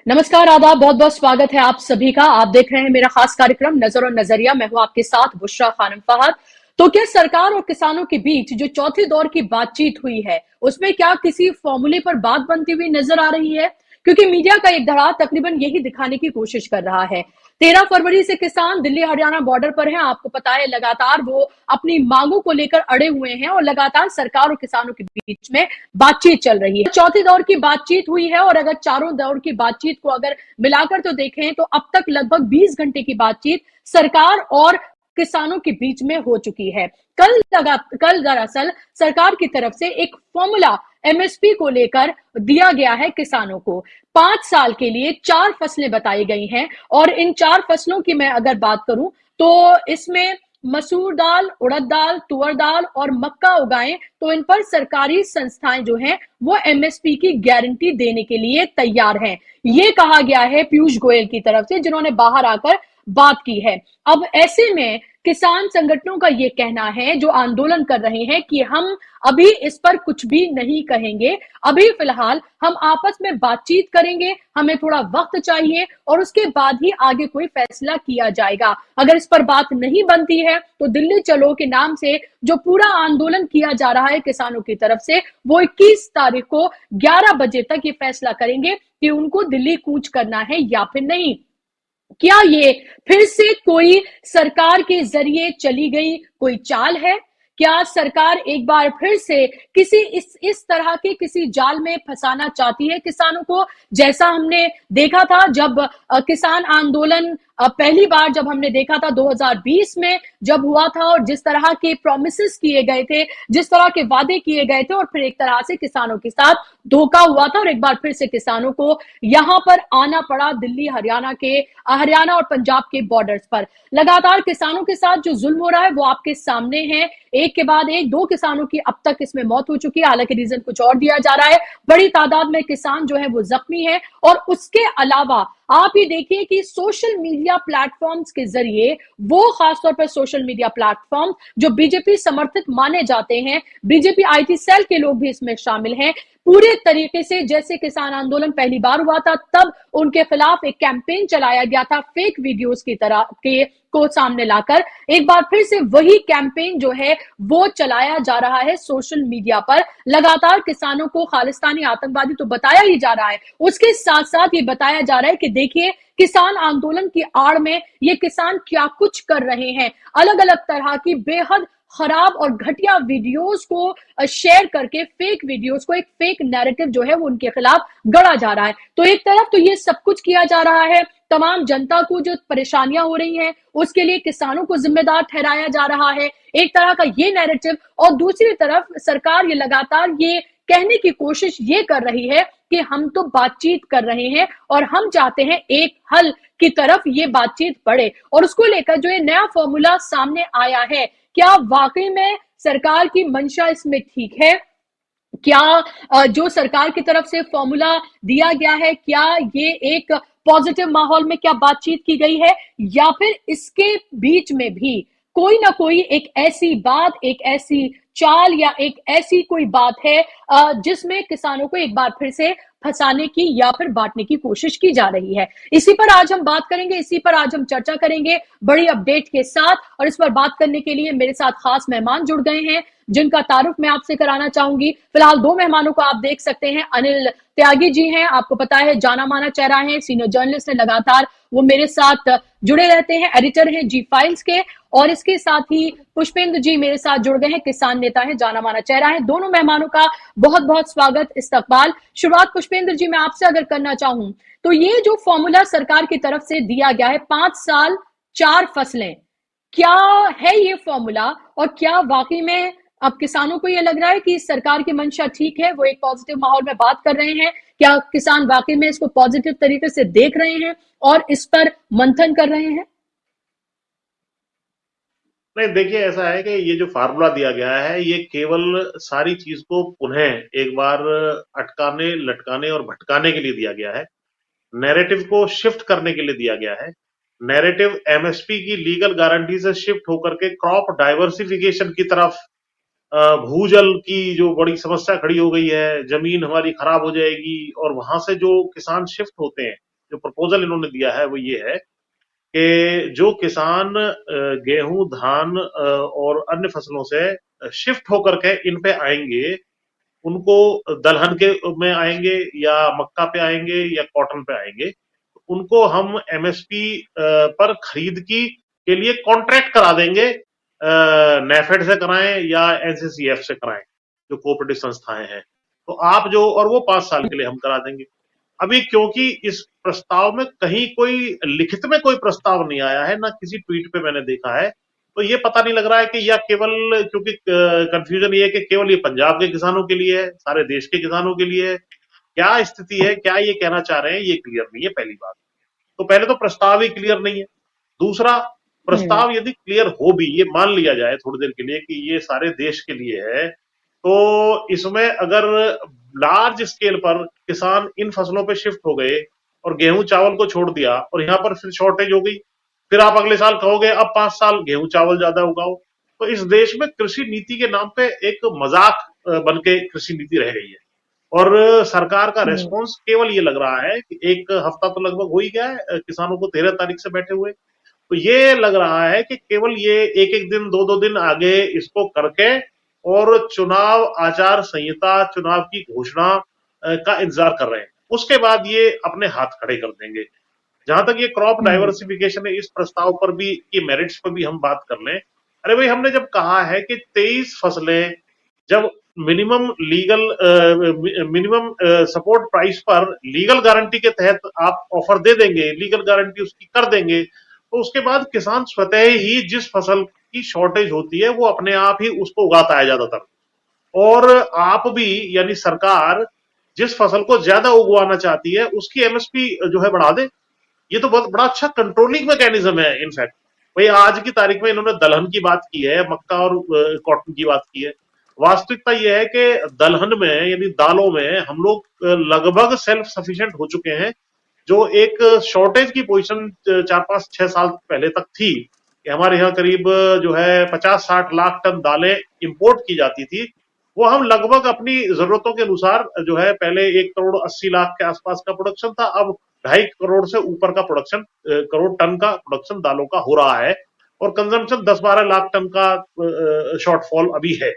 नमस्कार, आदाब, बहुत बहुत स्वागत है आप सभी का। आप देख रहे हैं मेरा खास कार्यक्रम नजर और नजरिया। मैं हूं आपके साथ बुशरा खानम फहद। तो क्या सरकार और किसानों के बीच जो चौथे दौर की बातचीत हुई है उसमें क्या किसी फॉर्मूले पर बात बनती हुई नजर आ रही है? क्योंकि मीडिया का एक धड़ा तकरीबन यही दिखाने की कोशिश कर रहा है। 13 फरवरी से किसान दिल्ली हरियाणा बॉर्डर पर हैं। आपको पता है लगातार वो अपनी मांगों को लेकर अड़े हुए हैं और लगातार सरकार और किसानों के बीच में बातचीत चल रही है। चौथे दौर की बातचीत हुई है और अगर चारों दौर की बातचीत को अगर मिलाकर तो देखें तो अब तक लगभग 20 घंटे की बातचीत सरकार और किसानों के बीच में हो चुकी है। कल दरअसल सरकार की तरफ से एक फॉर्मूला एमएसपी को लेकर दिया गया है किसानों को। 5 साल के लिए 4 फसलें बताई गई हैं और इन 4 फसलों की मैं अगर बात करूं तो इसमें मसूर दाल, उड़द दाल, तुअर दाल और मक्का उगाएं तो इन पर सरकारी संस्थाएं जो हैं वो एमएसपी की गारंटी देने के लिए तैयार हैं। ये कहा गया है पीयूष गोयल की तरफ से, जिन्होंने बाहर आकर बात की है। अब ऐसे में किसान संगठनों का ये कहना है, जो आंदोलन कर रहे हैं, कि हम अभी इस पर कुछ भी नहीं कहेंगे। अभी फिलहाल हम आपस में बातचीत करेंगे, हमें थोड़ा वक्त चाहिए और उसके बाद ही आगे कोई फैसला किया जाएगा। अगर इस पर बात नहीं बनती है तो दिल्ली चलो के नाम से जो पूरा आंदोलन किया जा रहा है किसानों की तरफ से, वो 21 तारीख को 11 बजे तक ये फैसला करेंगे कि उनको दिल्ली कूच करना है या फिर नहीं। क्या ये फिर से कोई सरकार के जरिए चली गई कोई चाल है? क्या सरकार एक बार फिर से किसी इस तरह के किसी जाल में फंसाना चाहती है किसानों को, जैसा हमने देखा था जब किसान आंदोलन पहली बार जब हमने देखा था 2020 में जब हुआ था, और जिस तरह के प्रॉमिसेस किए गए थे, जिस तरह के वादे किए गए थे, और फिर एक तरह से किसानों के साथ धोखा हुआ था और एक बार फिर से किसानों को यहां पर आना पड़ा दिल्ली हरियाणा और पंजाब के बॉर्डर्स पर। लगातार किसानों के साथ जो जुल्म हो रहा है वो आपके सामने है। एक के बाद एक 2 किसानों की अब तक इसमें मौत हो चुकी है, हालांकि रीजन कुछ और दिया जा रहा है। बड़ी तादाद में किसान जो है वो जख्मी है। और उसके अलावा आप ये देखिए कि सोशल मीडिया प्लेटफॉर्म्स के जरिए, वो खासतौर पर सोशल मीडिया प्लेटफॉर्म जो बीजेपी समर्थित माने जाते हैं, बीजेपी आईटी सेल के लोग भी इसमें शामिल हैं, पूरे तरीके से जैसे किसान आंदोलन पहली बार हुआ था तब उनके खिलाफ एक कैंपेन चलाया गया था फेक वीडियोस की तरह के को सामने लाकर, एक बार फिर से वही कैंपेन जो है वो चलाया जा रहा है सोशल मीडिया पर। लगातार किसानों को खालिस्तानी आतंकवादी तो बताया ही जा रहा है, उसके साथ साथ ये बताया जा रहा है कि देखिए किसान आंदोलन की आड़ में ये किसान क्या कुछ कर रहे हैं। अलग अलग तरह की बेहद खराब और घटिया वीडियोस को शेयर करके, फेक वीडियोस को, एक फेक नैरेटिव जो है वो उनके खिलाफ गढ़ा जा रहा है। तो एक तरफ तो ये सब कुछ किया जा रहा है, तमाम जनता को जो परेशानियां हो रही हैं उसके लिए किसानों को जिम्मेदार ठहराया जा रहा है, एक तरह का ये नैरेटिव। और दूसरी तरफ सरकार ये लगातार ये कहने की कोशिश ये कर रही है कि हम तो बातचीत कर रहे हैं और हम चाहते हैं एक हल की तरफ ये बातचीत बढ़े। और उसको लेकर जो ये नया फॉर्मूला सामने आया है, क्या वाकई में सरकार की मंशा इसमें ठीक है? क्या जो सरकार की तरफ से फॉर्मूला दिया गया है, क्या ये एक पॉजिटिव माहौल में क्या बातचीत की गई है, या फिर इसके बीच में भी कोई ना कोई एक ऐसी बात, एक ऐसी चाल या एक ऐसी कोई बात है जिसमें किसानों को एक बार फिर से फंसाने की या फिर बांटने की कोशिश की जा रही है? इसी पर आज हम बात करेंगे, इसी पर आज हम चर्चा करेंगे बड़ी अपडेट के साथ। और इस पर बात करने के लिए मेरे साथ खास मेहमान जुड़ गए हैं जिनका तारुफ मैं आपसे कराना चाहूंगी। फिलहाल 2 मेहमानों को आप देख सकते हैं। अनिल त्यागी जी हैं, आपको पता है जाना माना चेहरा है, सीनियर जर्नलिस्ट है, लगातार वो मेरे साथ जुड़े रहते हैं, एडिटर हैं जी फाइल्स के। और इसके साथ ही पुष्पेंद्र जी मेरे साथ जुड़ गए हैं, किसान नेता हैं, जाना माना चेहरा है। दोनों मेहमानों का बहुत बहुत स्वागत, इस्तकबाल। शुरुआत पुष्पेंद्र जी मैं आपसे अगर करना चाहूं तो ये जो फॉर्मूला सरकार की तरफ से दिया गया है, 5 साल 4 फसलें, क्या है ये फॉर्मूला? और क्या वाकई में अब किसानों को ये लग रहा है कि सरकार की मंशा ठीक है, वो एक पॉजिटिव माहौल में बात कर रहे हैं? क्या किसान वाकई में इसको पॉजिटिव तरीके से देख रहे हैं और इस पर मंथन कर रहे हैं? नहीं, देखिए ऐसा है कि ये जो फार्मूला दिया गया है ये केवल सारी चीज को पुनः एक बार अटकाने, लटकाने और भटकाने के लिए दिया गया है। नैरेटिव को शिफ्ट करने के लिए दिया गया है। नैरेटिव एमएसपी की लीगल गारंटी से शिफ्ट होकर के क्रॉप डाइवर्सिफिकेशन की तरफ, भूजल की जो बड़ी समस्या खड़ी हो गई है, जमीन हमारी खराब हो जाएगी, और वहां से जो किसान शिफ्ट होते हैं जो प्रपोजल इन्होंने दिया है वो ये है कि जो किसान गेहूं, धान और अन्य फसलों से शिफ्ट होकर के इन पे आएंगे, उनको दलहन के में आएंगे या मक्का पे आएंगे या कॉटन पे आएंगे, उनको हम एमएसपी पर खरीद की के लिए कॉन्ट्रैक्ट करा देंगे, नेफेड से कराएं या एनसीसीएफ से कराएं, जो कोऑपरेटिव संस्थाएं हैं। तो आप जो, और वो 5 साल के लिए हम करा देंगे। अभी क्योंकि इस प्रस्ताव में कहीं कोई लिखित में कोई प्रस्ताव नहीं आया है, ना किसी ट्वीट पे मैंने देखा है, तो ये पता नहीं लग रहा है कि यह केवल, क्योंकि कंफ्यूजन ये है कि केवल ये पंजाब के किसानों के लिए है, सारे देश के किसानों के लिए है, क्या स्थिति है, क्या ये कहना चाह रहे हैं, ये क्लियर नहीं है। पहली बात तो, पहले तो प्रस्ताव ही क्लियर नहीं है। दूसरा, प्रस्ताव यदि क्लियर हो भी, ये मान लिया जाए थोड़ी देर के लिए कि ये सारे देश के लिए है, तो इसमें अगर लार्ज स्केल पर किसान इन फसलों पे शिफ्ट हो गए और गेहूं चावल को छोड़ दिया और यहां पर फिर शॉर्टेज हो गई, फिर आप अगले साल कहोगे अब 5 साल गेहूं चावल ज्यादा उगाओ, तो इस देश में कृषि नीति के नाम पे एक मजाक बन के कृषि नीति रह गई है। और सरकार का रेस्पॉन्स केवल ये लग रहा है कि एक हफ्ता तो लगभग हो ही गया है किसानों को 13 तारीख से बैठे हुए, तो ये लग रहा है कि केवल ये एक एक दिन, दो दो दिन आगे इसको करके और चुनाव आचार संहिता, चुनाव की घोषणा का इंतजार कर रहे हैं। उसके बाद ये अपने हाथ खड़े कर देंगे। जहां तक ये क्रॉप डाइवर्सिफिकेशन है, इस प्रस्ताव पर भी, की मेरिट्स पर भी हम बात कर लें। अरे भाई, हमने जब कहा है कि 23 फसलें जब मिनिमम सपोर्ट प्राइस पर लीगल गारंटी के तहत आप ऑफर दे देंगे, लीगल गारंटी उसकी कर देंगे, तो उसके बाद किसान स्वतः ही जिस फसल की शॉर्टेज होती है वो अपने आप ही उसको उगाता है ज्यादातर। और आप भी, यानी सरकार जिस फसल को ज्यादा उगवाना चाहती है उसकी एमएसपी जो है बढ़ा दे। ये तो बहुत बड़ा अच्छा कंट्रोलिंग मैकेनिज्म है। इनफैक्ट भाई, आज की तारीख में इन्होंने दलहन की बात की है, मक्का और कॉटन की बात की है। वास्तविकता यह है कि दलहन में, यानी दालों में, हम लोग लगभग सेल्फ सफिशिएंट हो चुके हैं। जो एक शॉर्टेज की पोजीशन 4-5-6 साल पहले तक थी कि हमारे यहाँ करीब जो है 50-60 लाख टन दालें इंपोर्ट की जाती थी, वो हम लगभग अपनी जरूरतों के अनुसार जो है, पहले 1 करोड़ 80 लाख के आसपास का प्रोडक्शन था, अब 2.5 करोड़ से ऊपर का प्रोडक्शन, करोड़ टन का प्रोडक्शन दालों का हो रहा है, और कंजम्पशन 10-12 लाख टन का शॉर्टफॉल अभी है।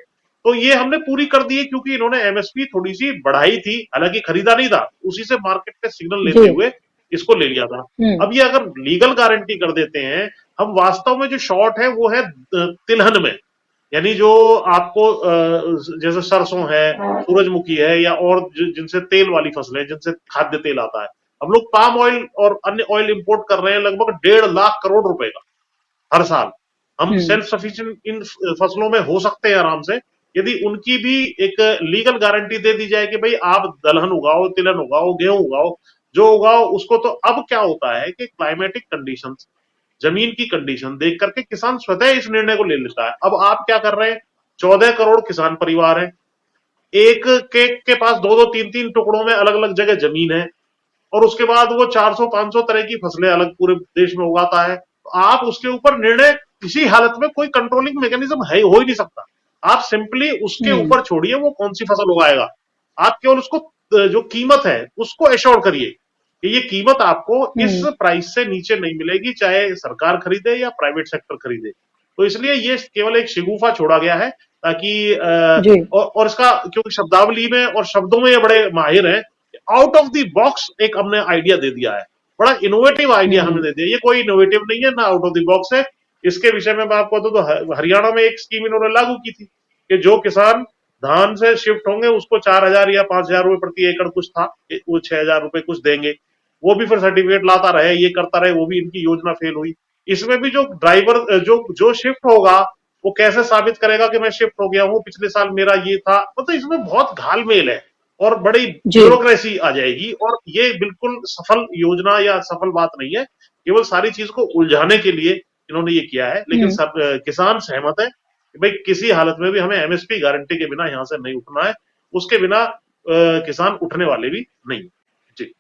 तो ये हमने पूरी कर दी है, क्योंकि इन्होंने एमएसपी थोड़ी सी बढ़ाई थी, हालांकि खरीदा नहीं था, उसी से मार्केट पे सिग्नल लेते हुए इसको ले लिया था। अब ये अगर लीगल गारंटी कर देते हैं, हम वास्तव में जो शॉर्ट है वो है तिलहन में, यानी जो आपको जैसे सरसों है, सूरजमुखी है, या और जिनसे तेल वाली फसलें, जिनसे खाद्य तेल आता है। हम लोग पाम ऑयल और अन्य ऑयल इंपोर्ट कर रहे हैं लगभग 1.5 लाख करोड़ रुपए का हर साल। हम सेल्फ सफिशिएंट इन फसलों में हो सकते हैं आराम से, यदि उनकी भी एक लीगल गारंटी दे दी जाए कि भाई आप दलहन उगाओ, तिलहन उगाओ, गेहूं उगाओ, जो उगाओ उसको। तो अब क्या होता है कि क्लाइमेटिक कंडीशंस, जमीन की कंडीशन देख करके किसान स्वतः इस निर्णय को ले लेता है। अब आप क्या कर रहे हैं, 14 करोड़ किसान परिवार है, एक के पास 2-2, 3-3 टुकड़ों में अलग अलग जगह जमीन है, और उसके बाद वो 400-500 तरह की फसलें अलग पूरे देश में उगाता है। तो आप उसके ऊपर निर्णय, किसी हालत में कोई कंट्रोलिंग मैकेनिज्म है हो ही नहीं सकता। आप सिंपली उसके ऊपर छोड़िए वो कौन सी फसल उगाएगा, आप केवल उसको जो कीमत है उसको एश्योर करिए कि ये कीमत आपको इस प्राइस से नीचे नहीं मिलेगी, चाहे सरकार खरीदे या प्राइवेट सेक्टर खरीदे। तो इसलिए ये केवल एक शिगुफा छोड़ा गया है, ताकि और इसका, क्योंकि शब्दावली में और शब्दों में ये बड़े माहिर हैं, आउट ऑफ द बॉक्स एक हमने आइडिया दे दिया है, बड़ा इनोवेटिव आइडिया हमने दे दिया। ये कोई इनोवेटिव नहीं है, ना आउट ऑफ द बॉक्स है। इसके विषय में मैं आपको बताऊं तो हरियाणा में एक स्कीम इन्होंने लागू की थी कि जो किसान धान से शिफ्ट होंगे उसको 4,000 या 5,000 रुपए प्रति एकड़ कुछ था, वो 6,000 रुपए कुछ देंगे, वो भी फिर सर्टिफिकेट लाता रहे, ये करता रहे, वो भी इनकी योजना फेल हुई। इसमें भी जो ड्राइवर जो शिफ्ट होगा वो कैसे साबित करेगा कि मैं शिफ्ट हो गया हूं, पिछले साल मेरा ये था, मतलब इसमें बहुत घालमेल है और बड़ी ब्यूरोक्रेसी आ जाएगी, और ये बिल्कुल सफल योजना या सफल बात नहीं है। केवल सारी चीज को उलझाने के लिए इन्होंने ये किया है, लेकिन सब किसान सहमत है कि भाई किसी हालत में भी हमें एमएसपी गारंटी के बिना यहां से नहीं उठना है, उसके बिना किसान उठने वाले भी नहीं। जी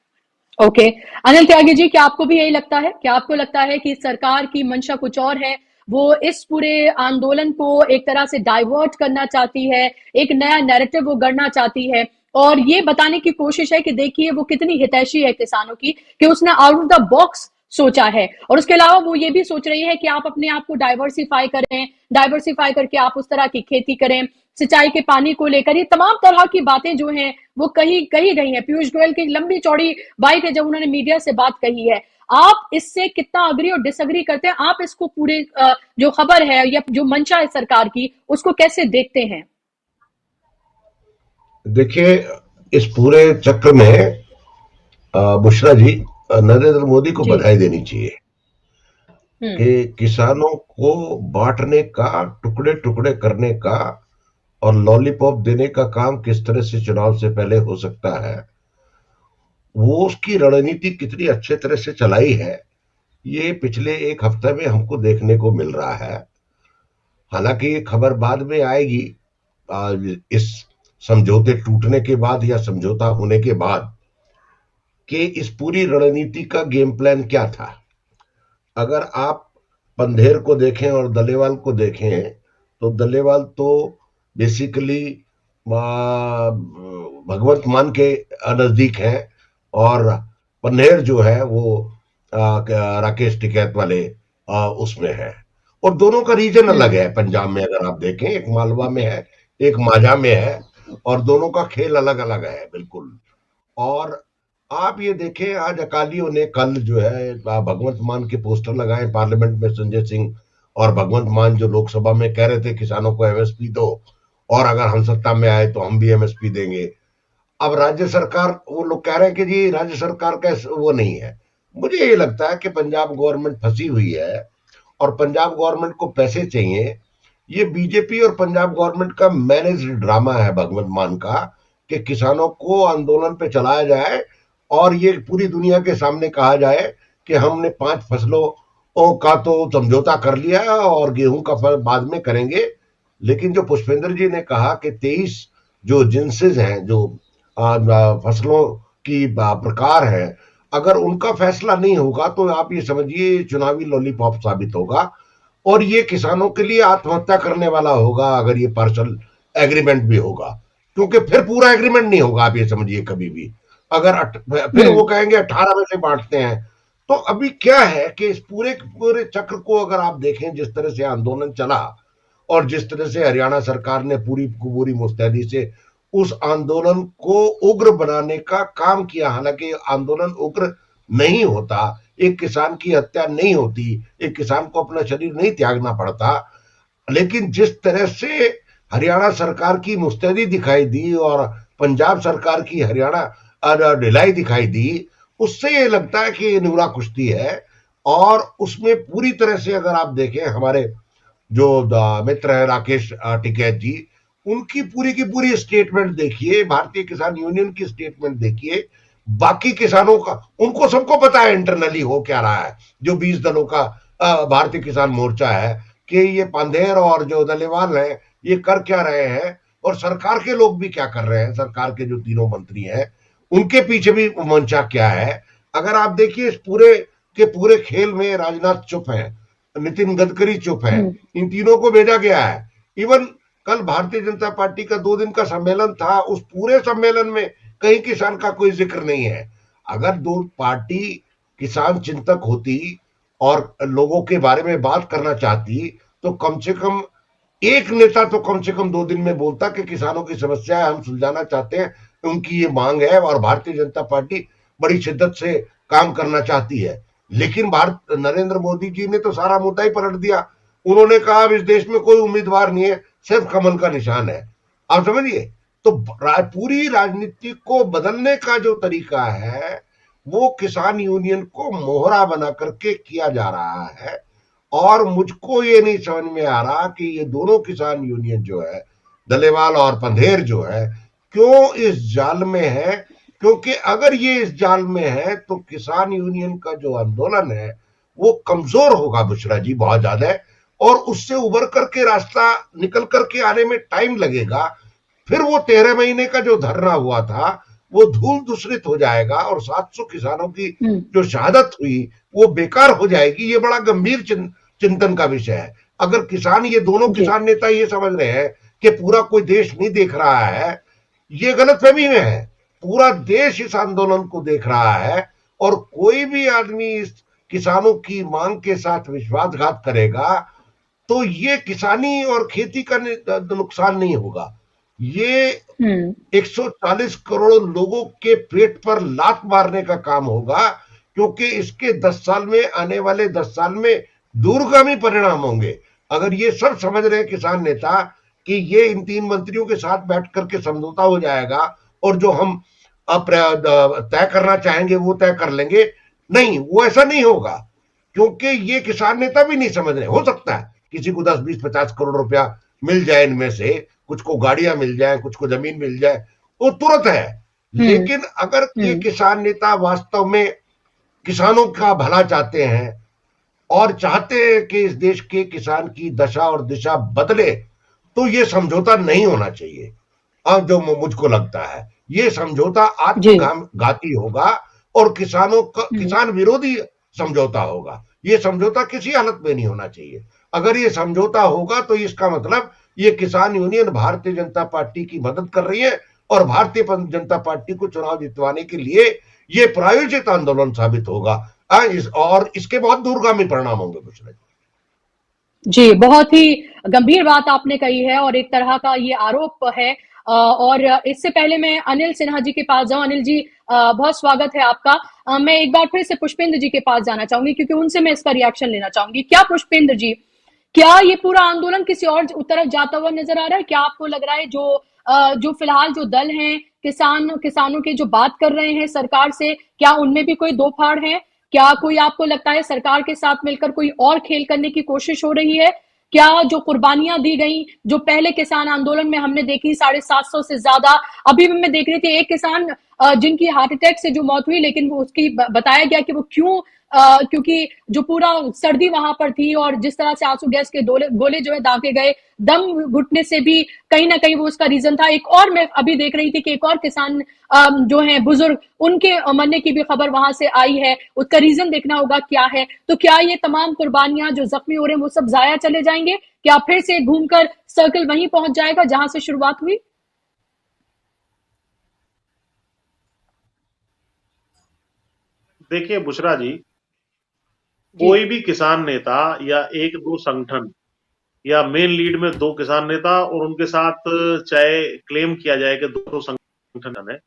ओके, अनिल त्यागी जी, क्या आपको भी यही लगता है? क्या आपको लगता है कि सरकार की मंशा कुछ और है, वो इस पूरे आंदोलन को एक तरह से डाइवर्ट करना चाहती है, एक नया नैरेटिव वो गढ़ना चाहती है, और ये बताने की कोशिश है कि देखिए वो कितनी हितैषी है किसानों की, कि उसने आउट ऑफ द बॉक्स सोचा है। और उसके अलावा वो ये भी सोच रही है कि आप अपने आप को डाइवर्सिफाई करें, डाइवर्सिफाई करके आप उस तरह की खेती करें, सिंचाई के पानी को लेकर ये तमाम तरह की बातें जो हैं वो कही कही गई हैं। पीयूष गोयल की लंबी चौड़ी बाइट है जब उन्होंने मीडिया से बात कही है। आप इससे कितना अग्री और डिसअग्री करते हैं? आप इसको पूरे जो खबर है या जो मंशा है सरकार की, उसको कैसे देखते हैं? देखिए, इस पूरे चक्र में बुशरा जी, नरेंद्र मोदी को जी। बधाई देनी चाहिए कि किसानों को बांटने का, टुकड़े टुकड़े करने का और लॉलीपॉप देने का काम किस तरह से चुनाव से पहले हो सकता है, वो उसकी रणनीति कितनी अच्छे तरह से चलाई है, ये पिछले एक हफ्ते में हमको देखने को मिल रहा है। हालांकि ये खबर बाद में आएगी, इस समझौते टूटने के बाद या समझौता होने के बाद, कि इस पूरी रणनीति का गेम प्लान क्या था। अगर आप पंधेर को देखें और दलेवाल को देखें, तो दलेवाल तो बेसिकली भगवंत मान के नजदीक है, और पंधेर जो है वो राकेश टिकैत वाले उसमें है। और दोनों का रीजन अलग है। पंजाब में अगर आप देखें, एक मालवा में है, एक माझा में है, और दोनों का खेल अलग अलग है बिल्कुल। और आप ये देखें, आज अकालियों ने कल जो है भगवंत मान के पोस्टर लगाए पार्लियामेंट में। संजय सिंह और भगवंत मान जो लोकसभा में कह रहे थे किसानों को एमएसपी दो, और अगर हम सत्ता में आए तो हम भी एमएसपी देंगे। अब राज्य सरकार, वो लोग कह रहे हैं कि जी राज्य सरकार का वो नहीं है। मुझे ये लगता है कि पंजाब गवर्नमेंट फंसी हुई है और पंजाब गवर्नमेंट को पैसे चाहिए। ये बीजेपी और पंजाब गवर्नमेंट का मैनेज्ड ड्रामा है भगवंत मान का, कि किसानों को आंदोलन पे चलाया जाए और ये पूरी दुनिया के सामने कहा जाए कि हमने 5 फसलों का तो समझौता कर लिया है और गेहूं का फल बाद में करेंगे। लेकिन जो पुष्पेंद्र जी ने कहा कि 23 जो जिन्सेस हैं, जो फसलों की प्रकार है, अगर उनका फैसला नहीं होगा तो आप ये समझिए चुनावी लॉलीपॉप साबित होगा, और ये किसानों के लिए आत्महत्या करने वाला होगा अगर ये पार्शल एग्रीमेंट भी होगा, क्योंकि फिर पूरा एग्रीमेंट नहीं होगा। आप ये समझिए कभी भी अगर फिर वो कहेंगे 18 में से बांटते हैं। तो अभी क्या है कि इस पूरे चक्र को अगर आप देखें, जिस तरह से आंदोलन चला और जिस तरह से हरियाणा सरकार ने पूरी मुस्तैदी से उस आंदोलन को उग्र बनाने का काम किया। हालांकि आंदोलन उग्र नहीं होता, एक किसान की हत्या नहीं होती, एक किसान को अपना शरीर नहीं त्यागना पड़ता, लेकिन जिस तरह से हरियाणा सरकार की मुस्तैदी दिखाई दी और पंजाब सरकार की हरियाणा ढिलाई दिखाई दी, उससे ये लगता है कि ये नूरा कुश्ती है। और उसमें पूरी तरह से अगर आप देखें, हमारे जो मित्र है राकेश टिकैत जी, उनकी पूरी की पूरी स्टेटमेंट देखिए, भारतीय किसान यूनियन की स्टेटमेंट देखिए, बाकी किसानों का, उनको सबको पता है इंटरनली हो क्या रहा है। जो 20 दलों का भारतीय किसान मोर्चा है, कि ये पांधेर और जो दलेवाल है ये कर क्या रहे हैं, और सरकार के लोग भी क्या कर रहे हैं, सरकार के जो तीनों मंत्री हैं उनके पीछे भी मंशा क्या है। अगर आप देखिए इस पूरे के पूरे खेल में राजनाथ चुप है, नितिन गडकरी चुप है, इन तीनों को भेजा गया है। इवन कल भारतीय जनता पार्टी का 2 दिन का सम्मेलन था, उस पूरे सम्मेलन में कहीं किसान का कोई जिक्र नहीं है। अगर 2 पार्टी किसान चिंतक होती और लोगों के बारे में बात करना चाहती, तो कम से कम एक नेता तो कम से कम 2 दिन में बोलता कि किसानों की समस्या है, हम सुलझाना चाहते हैं, उनकी ये मांग है और भारतीय जनता पार्टी बड़ी शिद्दत से काम करना चाहती है। लेकिन नरेंद्र मोदी जी ने तो सारा मुद्दा ही पलट दिया। उन्होंने कहा अब इस देश में कोई उम्मीदवार नहीं है, सिर्फ कमल का निशान है। आप समझिए, तो पूरी राजनीति को बदलने का जो तरीका है वो किसान यूनियन को मोहरा बना करके किया जा रहा है। और मुझको ये नहीं समझ में आ रहा कि ये दोनों किसान यूनियन जो है, दलेवाल और पंधेर जो है, क्यों इस जाल में है। क्योंकि अगर ये इस जाल में है तो किसान यूनियन का जो आंदोलन है वो कमजोर होगा बुशरा जी, बहुत ज्यादा, और उससे उबर करके रास्ता निकल करके आने में टाइम लगेगा। फिर वो 13 महीने का जो धरना हुआ था वो धूल दूषित हो जाएगा, और 700 किसानों की जो शहादत हुई वो बेकार हो जाएगी। ये बड़ा गंभीर चिंतन का विषय है। अगर किसान, ये दोनों किसान नेता ये समझ रहे हैं कि पूरा कोई देश नहीं देख रहा है, ये गलतफहमी में है। पूरा देश इस आंदोलन को देख रहा है और कोई भी आदमी इस किसानों की मांग के साथ विश्वासघात करेगा तो ये किसानी और खेती का नुकसान नहीं होगा, ये 140 करोड़ लोगों के पेट पर लात मारने का काम होगा, क्योंकि इसके 10 साल में, आने वाले 10 साल में दूरगामी परिणाम होंगे। अगर ये सब समझ रहे हैं किसान नेता कि ये इन 3 मंत्रियों के साथ बैठ करके समझौता हो जाएगा और जो हम तय करना चाहेंगे वो तय कर लेंगे, नहीं, वो ऐसा नहीं होगा, क्योंकि ये किसान नेता भी नहीं समझ रहे। हो सकता है किसी को 10, 20, 50 करोड़ रुपया मिल जाए, इनमें से कुछ को गाड़ियां मिल जाए, कुछ को जमीन मिल जाए, वो तुरंत है। लेकिन अगर ये किसान नेता वास्तव में किसानों का भला चाहते हैं और चाहते हैं कि इस देश के किसान की दशा और दिशा बदले, तो ये समझौता नहीं होना चाहिए। अब जो मुझको लगता है ये समझौता आत्मघाती होगा और किसान विरोधी समझौता होगा। ये समझौता किसी हालत में नहीं होना चाहिए। अगर ये समझौता होगा तो इसका मतलब ये किसान यूनियन भारतीय जनता पार्टी की मदद कर रही है और भारतीय जनता पार्टी को चुनाव जितवाने के लिए ये प्रायोजित आंदोलन साबित होगा। और इसके बहुत दूरगामी परिणाम होंगे बुशरा जी। बहुत ही गंभीर बात आपने कही है और एक तरह का ये आरोप है। और इससे पहले मैं अनिल सिन्हा जी के पास जाऊं। अनिल जी, बहुत स्वागत है आपका। मैं एक बार फिर से पुष्पेंद्र जी के पास जाना चाहूंगी, क्योंकि उनसे मैं इसका रिएक्शन लेना चाहूंगी। क्या पुष्पेंद्र जी, क्या ये पूरा आंदोलन किसी और तरफ जाता हुआ नजर आ रहा है? क्या आपको लग रहा है जो फिलहाल जो दल हैं, किसानों के जो बात कर रहे हैं सरकार से, क्या उनमें भी कोई दो फाड़ है? क्या कोई आपको लगता है सरकार के साथ मिलकर कोई और खेल करने की कोशिश हो रही है? क्या जो कुर्बानियां दी गई, जो पहले किसान आंदोलन में हमने देखी 750 से ज्यादा, अभी भी मैं देख रही थी एक किसान जिनकी हार्ट अटैक से जो मौत हुई, लेकिन वो उसकी बताया गया कि वो क्यों, क्योंकि जो पूरा सर्दी वहां पर थी और जिस तरह से आंसू गैस के गोले जो है दागे गए, दम घुटने से भी कहीं ना कहीं वो उसका रीजन था। एक और मैं अभी देख रही थी कि एक और किसान जो है बुजुर्ग, उनके मरने की भी खबर वहां से आई है। उसका रीजन देखना होगा क्या है। तो क्या ये तमाम कुर्बानियां जो जख्मी हो रहे हैं वो सब जाया चले जाएंगे? क्या फिर से घूमकर सर्कल वहीं पहुंच जाएगा जहां से शुरुआत हुई? देखिए बुशरा जी, कोई भी किसान नेता या एक दो संगठन या मेन लीड में 2 किसान नेता और उनके साथ चाहे क्लेम किया जाए कि 2 संगठन है,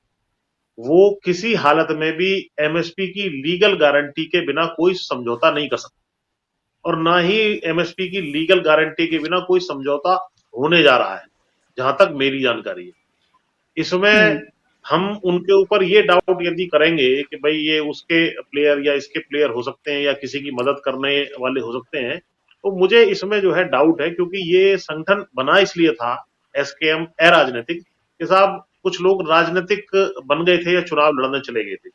वो किसी हालत में भी एमएसपी की लीगल गारंटी के बिना कोई समझौता नहीं कर सकता और ना ही एमएसपी की लीगल गारंटी के बिना कोई समझौता होने जा रहा है, जहां तक मेरी जानकारी है। इसमें हम उनके ऊपर ये डाउट यदि करेंगे कि भाई ये उसके प्लेयर या इसके प्लेयर हो सकते हैं या किसी की मदद करने वाले हो सकते हैं, तो मुझे इसमें जो है डाउट है, क्योंकि ये संगठन बना इसलिए था, एसकेएम अराजनीतिक, कि साहब कुछ लोग राजनीतिक बन गए थे या चुनाव लड़ने चले गए थे।